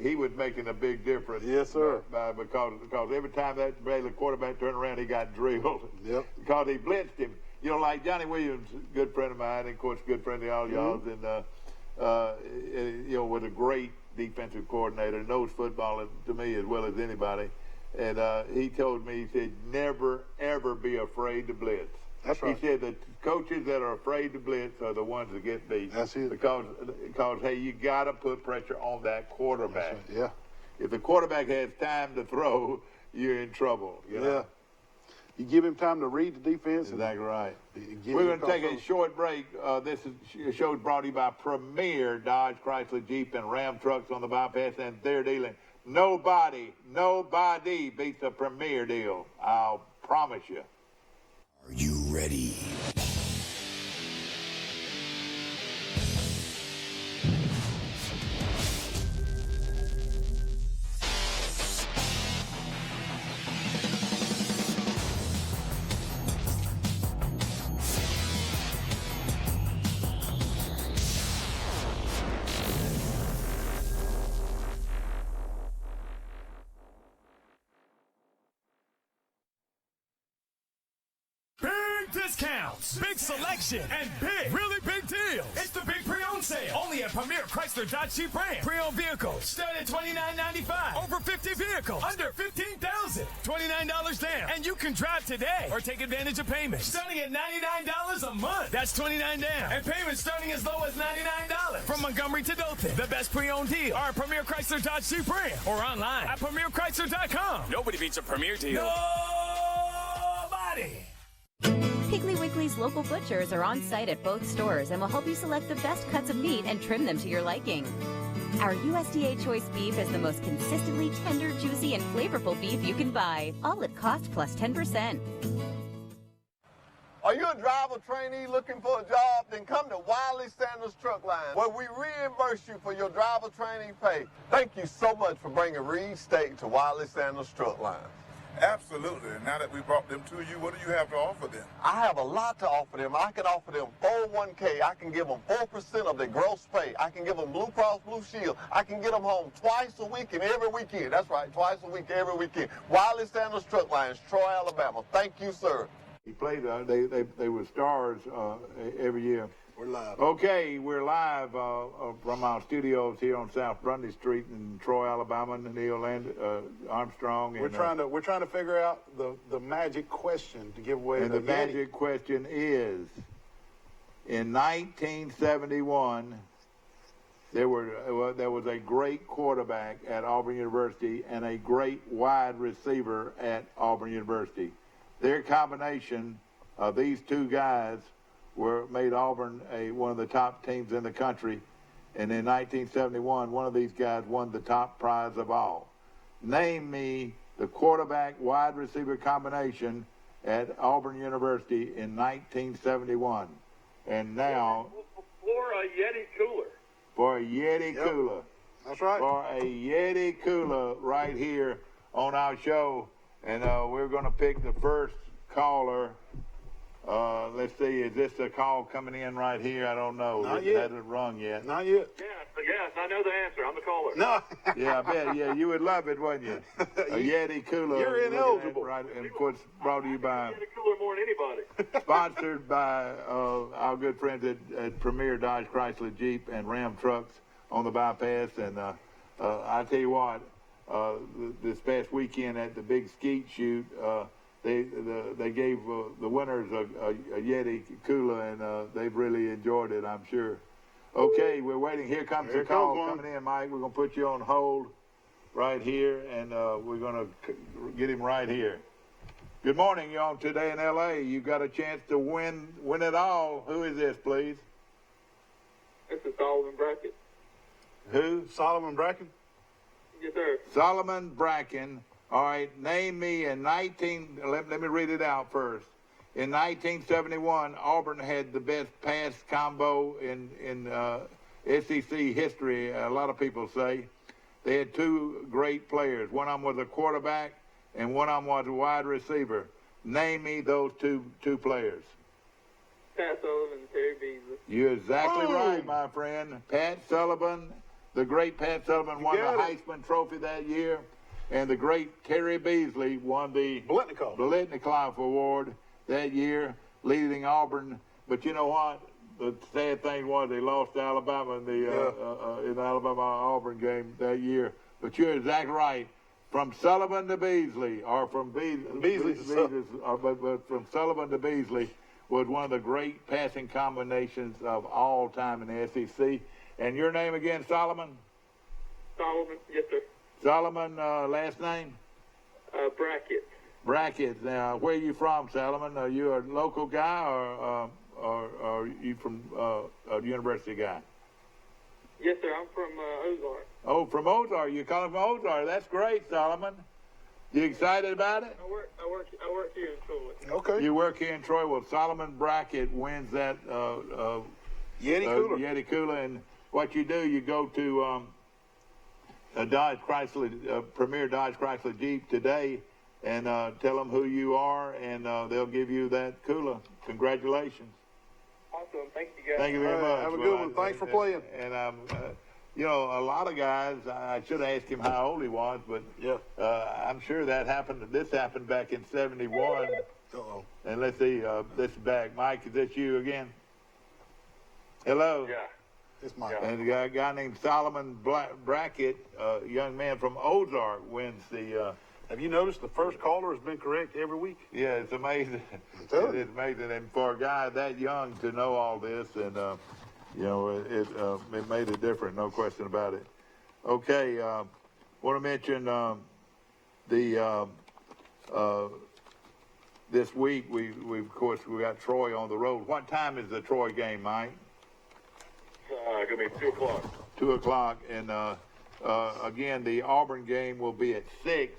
H: he was making a big difference.
E: Yes, sir.
H: Because every time that Baylor quarterback turned around, he got drilled.
E: Yep.
H: Because he blitzed him. You know, like Johnny Williams, good friend of mine, and of course, good friend of all y'all's, and you know, was a great defensive coordinator, knows football to me as well as anybody. And he told me, he said, never ever be afraid to blitz.
E: That's right.
H: He said the coaches that are afraid to blitz are the ones that get beat.
E: That's it.
H: Because hey, you got to put pressure on that quarterback.
E: That's right. Yeah.
H: If the quarterback has time to throw, you're in trouble. You know?
E: Yeah. You give him time to read the defense.
H: Exactly right. We're going to take a short break. This show is brought to you by Premier Dodge, Chrysler, Jeep, and Ram trucks on the bypass and their dealing. Nobody beats a Premier deal. I'll promise you.
J: Are you ready?
K: Discounts, big selection, and really big deals. It's the big pre-owned sale. Only at Premier Chrysler Dodge Jeep Ram. Pre-owned vehicles start at $29.95. Over 50 vehicles under $15,000. $29 down. And you can drive today or take advantage of payments starting at $99 a month. That's $29 down. And payments starting as low as $99. From Montgomery to Dothan. The best pre-owned deal are Premier Chrysler Dodge Jeep Ram. Or online at PremierChrysler.com. Nobody beats a Premier deal. Nobody.
L: Piggly Wiggly's local butchers are on site at both stores and will help you select the best cuts of meat and trim them to your liking. Our USDA choice beef is the most consistently tender, juicy, and flavorful beef you can buy, all at cost plus 10%.
D: Are you a driver trainee looking for a job? Then come to Wiley Sanders Truck Line, where we reimburse you for your driver training pay. Thank you so much for bringing Reed State to Wiley Sanders Truck Line.
M: Absolutely. And now that we brought them to you, what do you have to offer them?
D: I have a lot to offer them. I can offer them 401k. I can give them 4% of their gross pay. I can give them Blue Cross Blue Shield. I can get them home twice a week and every weekend. That's right, twice a week, every weekend. Wiley Sanders Truck Lines, Troy, Alabama. Thank you, sir.
H: He played, they were stars every year.
E: We're live.
H: Okay, we're live from our studios here on South Grundy Street in Troy, Alabama, and Neil Armstrong. And,
E: we're trying to figure out the magic question to give away.
H: And the magic question is, in 1971, there was a great quarterback at Auburn University and a great wide receiver at Auburn University. Their combination of these two guys made Auburn one of the top teams in the country. And in 1971, one of these guys won the top prize of all. Name me the quarterback-wide receiver combination at Auburn University in 1971. And now...
I: For a Yeti cooler.
H: For a Yeti cooler.
E: That's right.
H: For a Yeti cooler right here on our show. And we're going to pick the first caller. Let's see, is this a call coming in right here? I don't know.
E: Not
H: it
E: yet.
H: hasn't rung yet.
E: Not yet.
I: Yes, I know the answer. I'm the caller.
E: No.
H: Yeah, I bet. Yeah, you would love it, wouldn't you? A Yeti cooler.
E: You're ineligible.
H: Right, and of course, brought to you by...
I: Yeti cooler more than anybody.
H: Sponsored by our good friends at Premier Dodge Chrysler Jeep and Ram Trucks on the bypass. And I tell you what, this past weekend at the big skeet shoot, they gave the winners a Yeti cooler, and they've really enjoyed it, I'm sure. Okay, we're waiting. Here comes the call coming in, Mike. We're going to put you on hold right here, and we're going to get him right here. Good morning. You're on Today in L.A. You've got a chance to win it all. Who is this, please?
I: This is Solomon Brackett.
H: Who?
E: Solomon Bracken?
I: Yes, sir.
H: Solomon Bracken. All right, name me in let me read it out first. In 1971, Auburn had the best pass combo in SEC history, a lot of people say. They had two great players. One of them was a quarterback, and one of them was a wide receiver. Name me those two players.
I: Pat Sullivan and Terry Beasley.
H: You're exactly right, my friend. Pat Sullivan, the great Pat Sullivan, won the Heisman Trophy that year. And the great Terry Beasley won the Biletnikoff Award that year, leading Auburn. But you know what? The sad thing was they lost to Alabama in the Alabama-Auburn game that year. But you're exactly right. From Sullivan to Beasley, or from but from Sullivan to Beasley was one of the great passing combinations of all time in the SEC. And your name again, Solomon?
I: Solomon, yes, sir.
H: Solomon, last name?
I: Brackett.
H: Brackett. Now, where are you from, Solomon? Are you a local guy or are you from a university guy?
I: Yes, sir. I'm from Ozark.
H: Oh, from Ozark. You're calling from Ozark. That's great, Solomon. You excited about it?
I: I work here in Troy.
E: Okay.
H: You work here in Troy. Well, Solomon Brackett wins that
E: Yeti
H: cooler. And what you do, you go to Dodge Chrysler, Premier Dodge Chrysler Jeep today, and tell them who you are, and they'll give you that cooler. Congratulations.
I: Awesome. Thank you, guys.
H: Thank you very much.
E: Have a good one. Thanks for playing.
H: And you know, a lot of guys, I should have asked him how old he was, but I'm sure that happened. This happened back in 71.
E: Uh-oh.
H: And let's see, this is back. Mike, is this you again? Hello?
I: Yeah.
E: It's Mike.
H: And a guy named Solomon Brackett, a young man from Ozark, wins the...
E: Have you noticed the first caller has been correct every week?
H: Yeah, it's amazing. It's amazing. And for a guy that young to know all this, and, you know, it made a difference, no question about it. Okay, want to mention this week, of course, we got Troy on the road. What time is the Troy game, Mike?
I: Going to be 2 o'clock.
H: 2 o'clock, and again, the Auburn game will be at 6.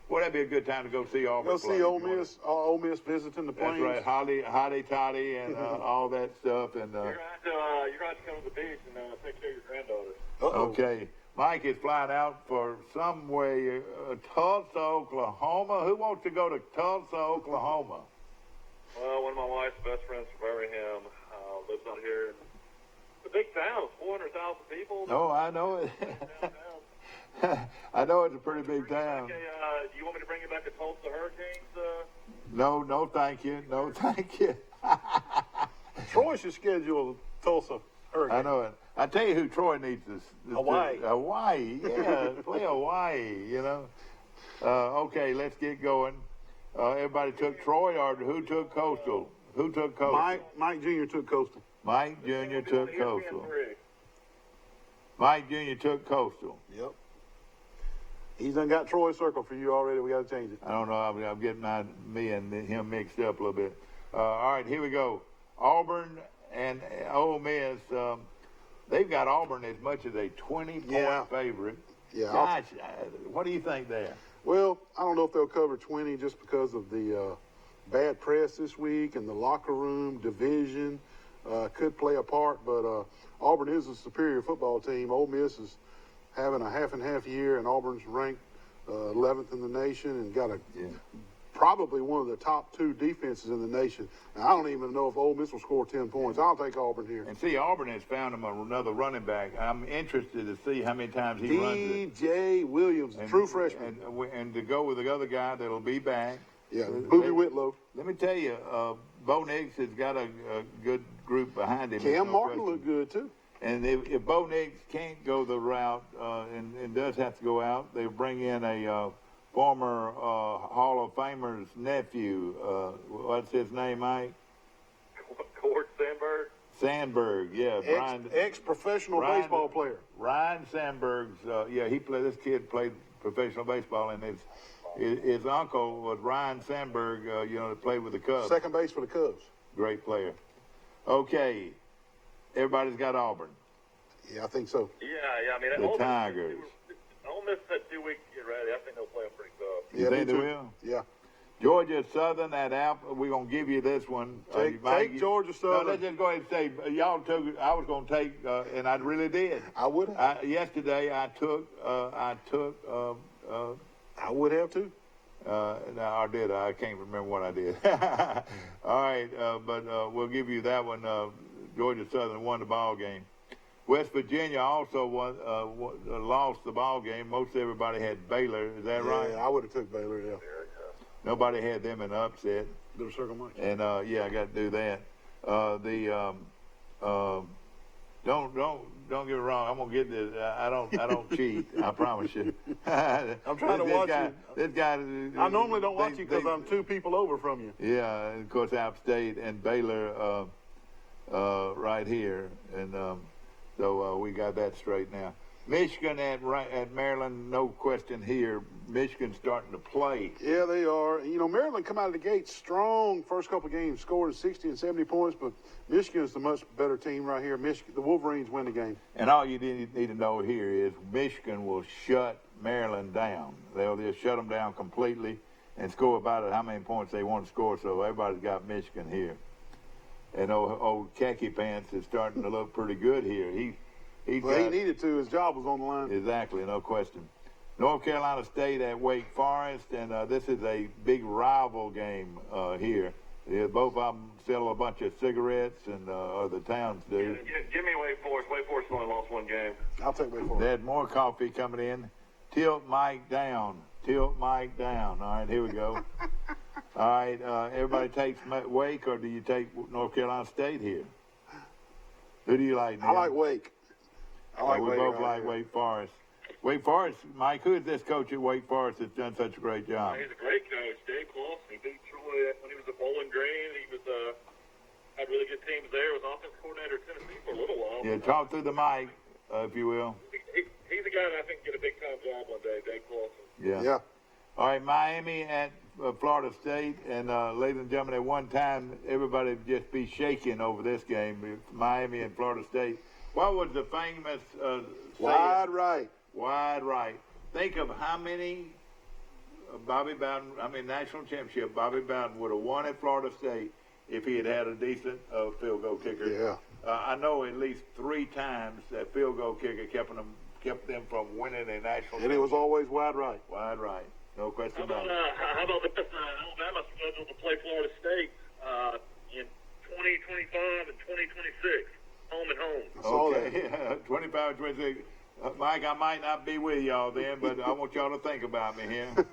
H: Well, that'd be a good time to go see Auburn.
E: Go see Ole Miss. Ole Miss visiting the Plains.
H: That's right, hotty toddy, and all that stuff. And
I: you're going to have to come to the beach and take care of your granddaughter.
H: Okay, Mike is flying out for somewhere, Tulsa, Oklahoma. Who wants to go to Tulsa, Oklahoma?
I: Well, one of my wife's best friends from Birmingham lives out here. It's a big town. 400,000 people.
H: Oh, I know it. I know it's a pretty big town.
I: Okay, do you want me to bring you back to Tulsa Hurricanes?
H: No, thank you. No, thank you.
E: Troy should schedule Tulsa Hurricane.
H: I know it. I tell you who Troy needs is
E: Hawaii.
H: Hawaii, yeah, play Hawaii. You know. Okay, let's get going. Everybody took Troy, or who took Coastal? Who took Coastal?
E: Mike Jr. took Coastal.
H: Mike Jr. took Coastal. Mike Jr. took Coastal.
E: Yep. He's done got Troy circled for you already. We got to change it.
H: I don't know. I'm getting me and him mixed up a little bit. All right, here we go. Auburn and Ole Miss. They've got Auburn as much as a 20-point favorite.
E: Yeah.
H: Gosh, what do you think there?
E: Well, I don't know if they'll cover 20 just because of the bad press this week and the locker room division could play a part. But Auburn is a superior football team. Ole Miss is having a half-and-half year, and Auburn's ranked 11th in the nation and got probably one of the top 2 defenses in the nation. And I don't even know if Ole Miss will score 10 points. I'll take Auburn here.
H: And see, Auburn has found him another running back. I'm interested to see how many times he runs it.
E: DJ Williams, true freshman.
H: And to go with the other guy that'll be back.
E: Yeah, Booby Whitlow.
H: Let me tell you, Bo Nix has got a good group behind him.
E: Cam Martin looked good, too.
H: And if Bo Nix can't go the route and does have to go out, they'll bring in a former Hall of Famer's nephew. What's his name, Mike?
I: Cord Sandberg.
H: Sandberg, yeah.
E: Ex-professional baseball player.
H: Ryan Sandberg's, this kid played professional baseball, and his uncle was Ryan Sandberg, that played with the Cubs.
E: Second base for the Cubs.
H: Great player. Okay. Everybody's got Auburn.
E: Yeah, I think so.
I: Yeah. I mean,
H: the Tigers.
I: Ole Miss had 2 weeks to get ready. I think they'll play them pretty tough.
H: You think they will?
E: Yeah.
H: Georgia Southern at Apple. We're going to give you this one.
E: Take Georgia Southern.
H: No, let's just go ahead and say, y'all took it. I was going to take, and I really did.
E: I would have.
H: Yesterday, I took. I
E: would have, too.
H: No, I did. I can't remember what I did. All right, but we'll give you that one. Georgia Southern won the ball game. West Virginia also lost the ball game. Most everybody had Baylor. Is that right?
E: Yeah, I would have took Baylor. Yeah.
H: Nobody had them in the upset.
E: Little circle much.
H: And I got to do that. Don't get me wrong. I'm gonna get this. I don't cheat. I promise you.
E: I'm trying to watch you.
H: This guy.
E: I normally don't watch you because I'm 2 people over from you.
H: Yeah, and of course App State and Baylor right here, and so we got that straight now. Michigan at Maryland, no question here. Michigan's starting to play.
E: Yeah, they are. Maryland come out of the gate strong. First couple of games scored 60 and 70 points, but Michigan is the much better team right here. The Wolverines win the game.
H: And all you need to know here is Michigan will shut Maryland down. They'll just shut them down completely and score about how many points they want to score. So everybody's got Michigan here. And old Khaki Pants is starting to look pretty good here. He
E: needed to. His job was on the line.
H: Exactly, no question. North Carolina State at Wake Forest, and this is a big rival game here. Both of them sell a bunch of cigarettes, and the towns do.
I: Give me Wake Forest. Wake Forest only lost 1 game.
E: I'll take Wake Forest.
H: They had more coffee coming in. Tilt Mike down. Tilt Mike down. All right, here we go. All right, everybody takes Wake, or do you take North Carolina State here? Who do you like, man?
E: I like Wake.
H: We both like Wake Forest. Wake Forest, Mike, who is this coach at Wake Forest that's done such a great job?
I: He's a great coach, Dave Clawson. He beat Troy when he was at Bowling Green. He was had really good teams there. Was offensive coordinator at Tennessee for a little while.
H: Yeah, talk through the mic, if you will.
I: He's a guy that I think can get a big-time job one day, Dave Clawson.
H: Yeah. All right, Miami at Florida State. And, ladies and gentlemen, at one time, everybody would just be shaking over this game, Miami and Florida State. What was the famous
E: wide right?
H: Wide right. Think of how many national championship Bobby Bowden would have won at Florida State if he had had a decent field goal kicker.
E: Yeah.
H: I know at least 3 times that field goal kicker kept them kept them from winning a national.
E: And it was always wide right.
H: Wide right. No question about it.
I: How about this? Alabama scheduled to play Florida State in 2025 and 2026, home and home.
H: Okay, 25 and 26. Mike, I might not be with y'all then, but I want y'all to think about me here.
I: Well,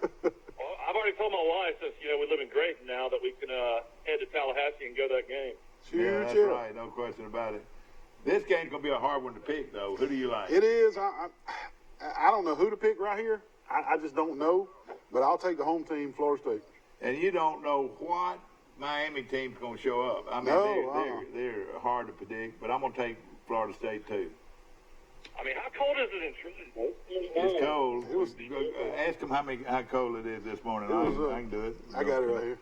I: I've already told my wife, since we live in Grayson now, that we can head to Tallahassee and go to that game.
H: Yeah, that's right. No question about it. This game's gonna be a hard one to pick, though. Who do you like?
E: It is. I don't know who to pick right here. I just don't know. But I'll take the home team, Florida State.
H: And you don't know what Miami team's going to show up. I mean, they're hard to predict, but I'm going to take Florida State, too.
I: I mean, how cold is it in Trenton?
H: It's cold. Ask them how cold it is this morning. I can do it.
E: I got it right here.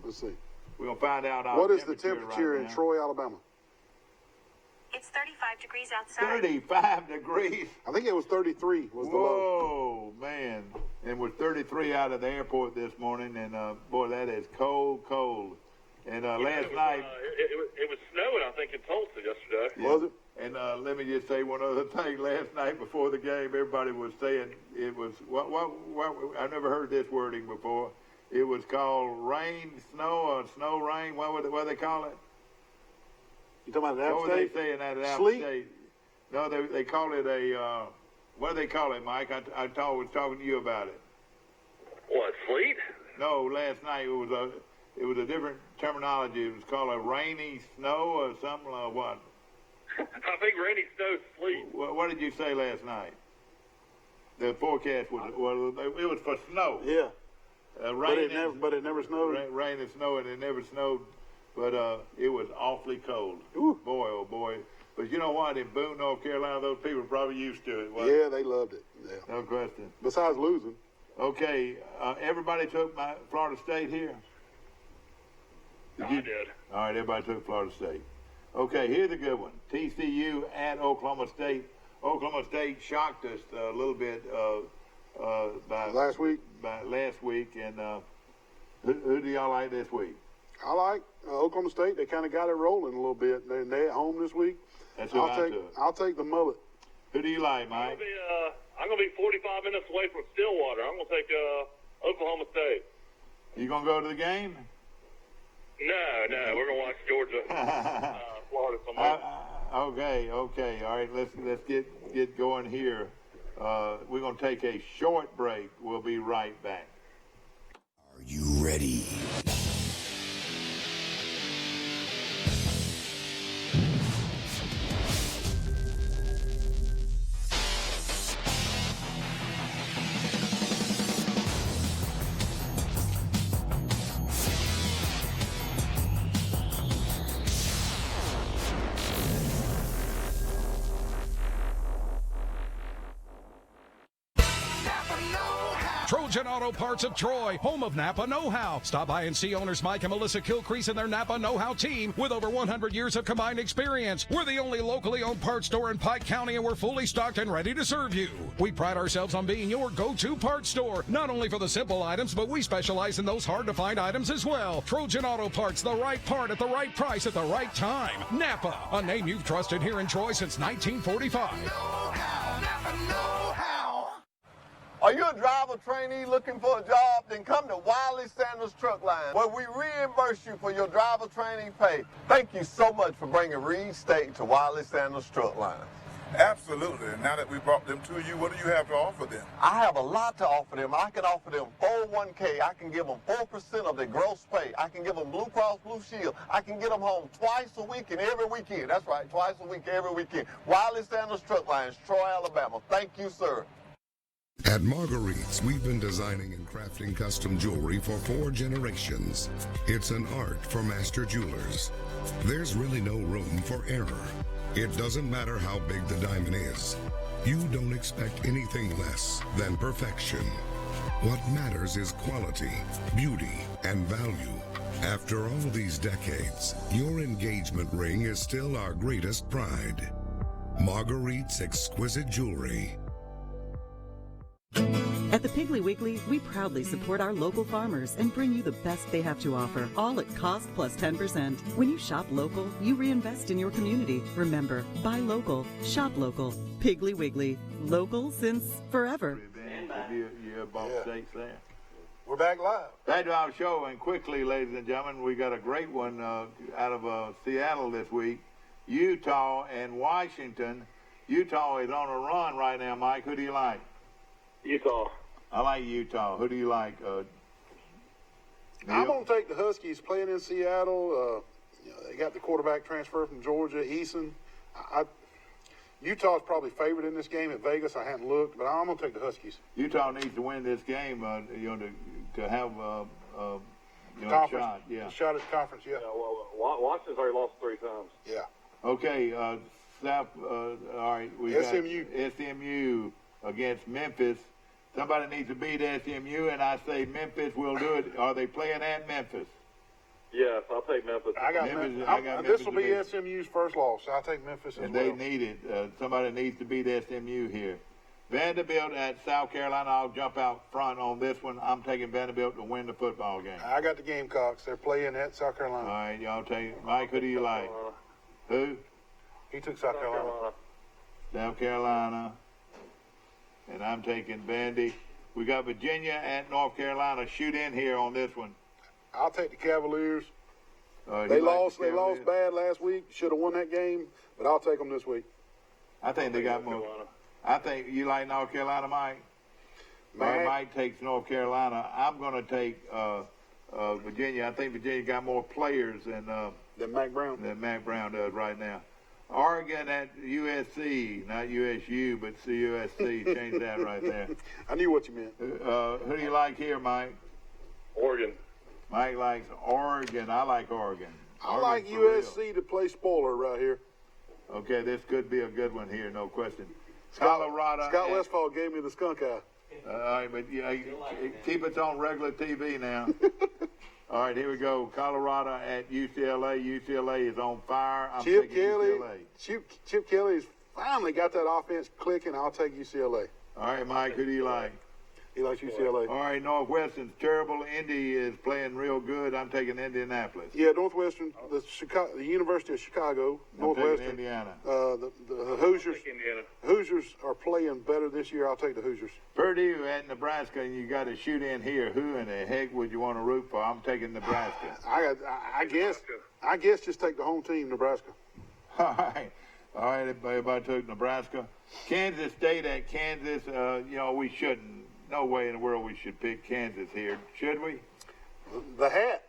E: Let's see.
H: We're going to find out.
E: What is the temperature in Troy, Alabama?
N: It's 35 degrees outside.
H: 35 degrees?
E: I think it was 33 was the low.
H: Whoa, man. And we're 33 out of the airport this morning, and, boy, that is cold. And last night...
I: It was snowing, I think, in Tulsa yesterday.
E: Yeah. Was it?
H: And let me just say one other thing. Last night before the game, everybody was saying it was... What I never heard this wording before. It was called rain, snow, or snow, rain. What do they call it?
E: You talking about App State?
H: What were they saying at App State? No, they call it a, what do they call it, Mike? I was talking to you about it.
I: What, sleet?
H: No, last night it was a different terminology. It was called a rainy snow or something like what?
I: I think rainy snow, sleet.
H: What did you say last night? The forecast was, it was for snow.
E: Yeah.
H: Rain
E: but it never snowed.
H: Rain and snow, and it never snowed. But it was awfully cold.
E: Ooh.
H: Boy, oh boy. But you know what? In Boone, North Carolina, those people are probably used to it.
E: Yeah, they loved it. Yeah.
H: No question.
E: Besides losing.
H: Okay. Everybody took Florida State here?
I: I did.
H: All right, everybody took Florida State. Okay, here's a good one. TCU at Oklahoma State. Oklahoma State shocked us a little bit
E: last week.
H: And who do y'all like this week?
E: I like Oklahoma State. They kind of got it rolling a little bit. They're at home this week.
H: That's who
E: I'll take the mullet.
H: Who do you like, Mike?
I: I'm going to be 45 minutes away from Stillwater. I'm going to take Oklahoma State.
H: You going to go to the game?
I: No. We're going to watch Georgia, Florida somewhere.
H: Okay. All right, let's get going here. We're going to take a short break. We'll be right back.
J: Are you ready?
G: Trojan Auto Parts of Troy, home of Napa know-how. Stop by and see owners Mike and Melissa Kilcrease and their Napa know-how team with over 100 years of combined experience. We're the only locally owned parts store in Pike County, and we're fully stocked and ready to serve you. We pride ourselves on being your go-to parts store, not only for the simple items, but we specialize in those hard-to-find items as well. Trojan Auto Parts, the right part at the right price at the right time. Napa, a name you've trusted here in Troy since 1945.
K: Know-how, Napa know-how.
D: Are you a driver trainee looking for a job? Then come to Wiley Sanders Truck Line, where we reimburse you for your driver training pay. Thank you so much for bringing Reed State to Wiley Sanders Truck Line.
M: Absolutely. And now that we brought them to you, what do you have to offer them?
D: I have a lot to offer them. I can offer them 401k. I can give them 4% of their gross pay. I can give them Blue Cross Blue Shield. I can get them home twice a week and every weekend. That's right, twice a week, every weekend. Wiley Sanders Truck Lines, Troy, Alabama. Thank you, sir.
F: At Marguerite's, we've been designing and crafting custom jewelry for 4 generations. It's an art for master jewelers. There's really no room for error. It doesn't matter how big the diamond is. You don't expect anything less than perfection. What matters is quality, beauty, and value. After all these decades, your engagement ring is still our greatest pride. Marguerite's exquisite jewelry.
B: At the Piggly Wiggly, we proudly support our local farmers and bring you the best they have to offer, all at cost plus 10%. When you shop local, you reinvest in your community. Remember, buy local, shop local. Piggly Wiggly, local since forever.
H: You're both states there.
E: We're back live.
H: Back to our show, and quickly, ladies and gentlemen, we got a great one out of Seattle this week. Utah and Washington. Utah is on a run right now, Mike. Who do you like?
I: Utah.
H: I like Utah. Who do you like?
E: I'm going to take the Huskies playing in Seattle. They got the quarterback transfer from Georgia, Eason. Utah's probably favored in this game at Vegas. I haven't looked, but I'm going to take the Huskies.
H: Utah needs to win this game, to have a shot. Yeah.
E: A shot at the conference, yeah.
I: Well, Washington's already lost 3 times.
E: Yeah.
H: Okay, all right. We
E: SMU.
H: got SMU against Memphis. Somebody needs to beat SMU, and I say Memphis will do it. Are they playing at Memphis?
I: Yes, I'll take Memphis.
E: I got
H: Memphis.
E: This will be SMU's first loss. I'll take Memphis as
H: and
E: well.
H: They need it. Somebody needs to beat SMU here. Vanderbilt at South Carolina. I'll jump out front on this one. I'm taking Vanderbilt to win the football game.
E: I got the Gamecocks. They're playing at South Carolina.
H: All right, y'all take Mike. Who do you like? Who?
E: He took South Carolina.
H: South Carolina. And I'm taking Vandy. We got Virginia at North Carolina. Shoot in here on this one.
E: I'll take the Cavaliers. They lost bad last week. Should have won that game, but I'll take them this week.
H: I think they got more. I think you like North Carolina, Mike. Mike takes North Carolina. I'm going to take Virginia. I think Virginia got more players than
E: Mac Brown.
H: Than Mac Brown does right now. Oregon at USC, not USU, but CUSC. Change that right there.
E: I knew what you meant.
H: Who do you like here, Mike?
I: Oregon.
H: Mike likes Oregon. I like Oregon.
E: I like USC to play spoiler right here.
H: Okay, this could be a good one here, no question. Colorado.
E: Scott Westfall gave me the skunk eye.
H: All right, but keep it on regular TV now. All right, here we go. Colorado at UCLA. UCLA is on fire. I'm taking UCLA.
E: Chip Kelly's finally got that offense clicking. I'll take UCLA.
H: All right, Mike, who do you like?
E: He likes UCLA.
H: All right, Northwestern's terrible. Indy is playing real good. I'm taking Indianapolis.
E: Yeah, Northwestern, the University of Chicago, Northwestern.
H: Indiana.
E: The Hoosiers are playing better this year. I'll take the Hoosiers.
H: Purdue at Nebraska, and you got to shoot in here. Who in the heck would you want to root for? I'm taking Nebraska.
E: I guess just take the home team, Nebraska.
H: All right. Everybody took Nebraska. Kansas State at Kansas. We shouldn't. No way in the world we should pick Kansas here. Should we?
E: The hat.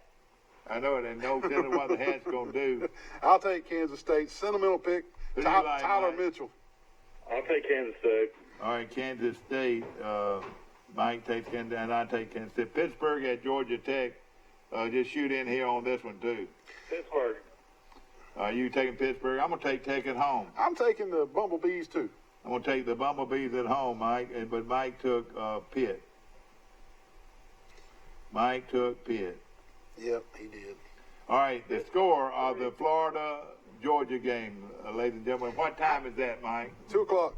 H: I know it, and no telling what the hat's going to do.
E: I'll take Kansas State. Sentimental pick, Tyler
H: Mike?
E: Mitchell.
I: I'll take Kansas State.
H: All right, Kansas State. Mike takes Kansas, and I take Kansas State. Pittsburgh at Georgia Tech. Just shoot in here on this one, too.
I: Pittsburgh.
H: You taking Pittsburgh? I'm going to take Tech at home.
E: I'm taking the Bumblebees, too.
H: I'm going to take the Bumblebees at home, Mike, but Mike took Pitt. Mike took Pitt.
E: Yep, he did.
H: All right, the score of the Florida-Georgia game, ladies and gentlemen. What time is that, Mike?
E: 2 o'clock.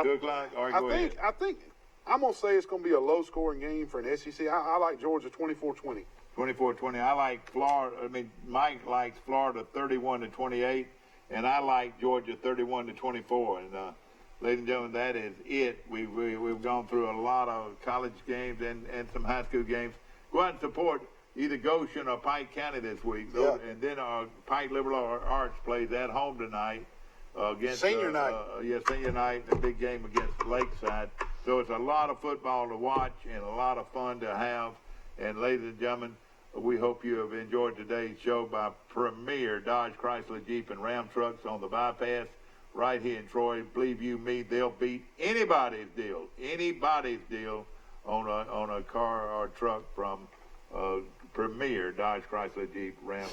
H: 2 o'clock? All right, go ahead.
E: I think I'm going to say it's going to be a low-scoring game for an SEC. I like Georgia 24-20.
H: 24-20. I like Florida. Mike likes Florida 31-28. And I like Georgia 31-24. And ladies and gentlemen, that is it. We've gone through a lot of college games and some high school games. Go out and support either Goshen or Pike County this week.
E: Yeah.
H: And then Pike Liberal Arts plays at home tonight against
E: senior night.
H: Senior night, a big game against Lakeside. So it's a lot of football to watch and a lot of fun to have. And ladies and gentlemen, we hope you have enjoyed today's show by Premier Dodge, Chrysler, Jeep, and Ram trucks on the bypass right here in Troy. Believe you me, they'll beat anybody's deal on a car or truck from Premier Dodge, Chrysler, Jeep, Ram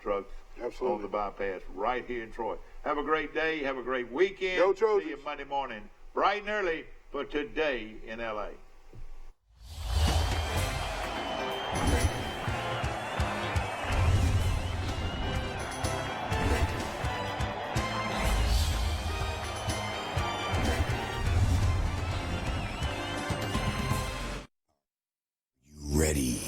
H: trucks.
E: Absolutely.
H: On the bypass right here in Troy. Have a great day. Have a great weekend.
E: Go Trojans.
H: See you Monday morning, bright and early for Today in L.A.
J: ready?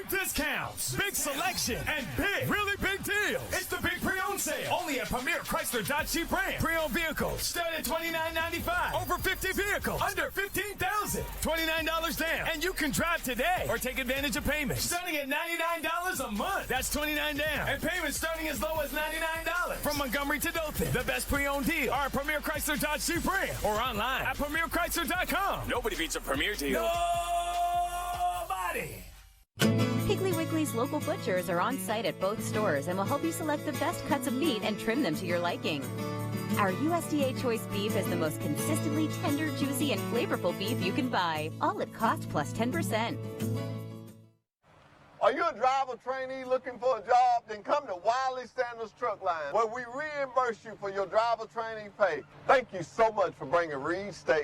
K: Discounts, big selection, and really big deals. It's the big pre-owned sale, only at Premier Chrysler Dodge Jeep Ram. Pre-owned vehicles start at $29.95. Over 50 vehicles under $15,000. $29 down, and you can drive today or take advantage of payments starting at $99 a month. That's $29 down, and payments starting as low as $99. From Montgomery to Dothan, the best pre-owned deal are Premier Chrysler Dodge Jeep Ram or online at PremierChrysler.com. Nobody beats a Premier deal. Nobody.
L: Piggly Wiggly's local butchers are on site at both stores and will help you select the best cuts of meat and trim them to your liking. Our USDA Choice beef is the most consistently tender, juicy, and flavorful beef you can buy, all at cost plus 10%.
D: Are you a driver trainee looking for a job? Then come to Wiley Sanders Truck Line, where we reimburse you for your driver training pay. Thank you so much for bringing Reed State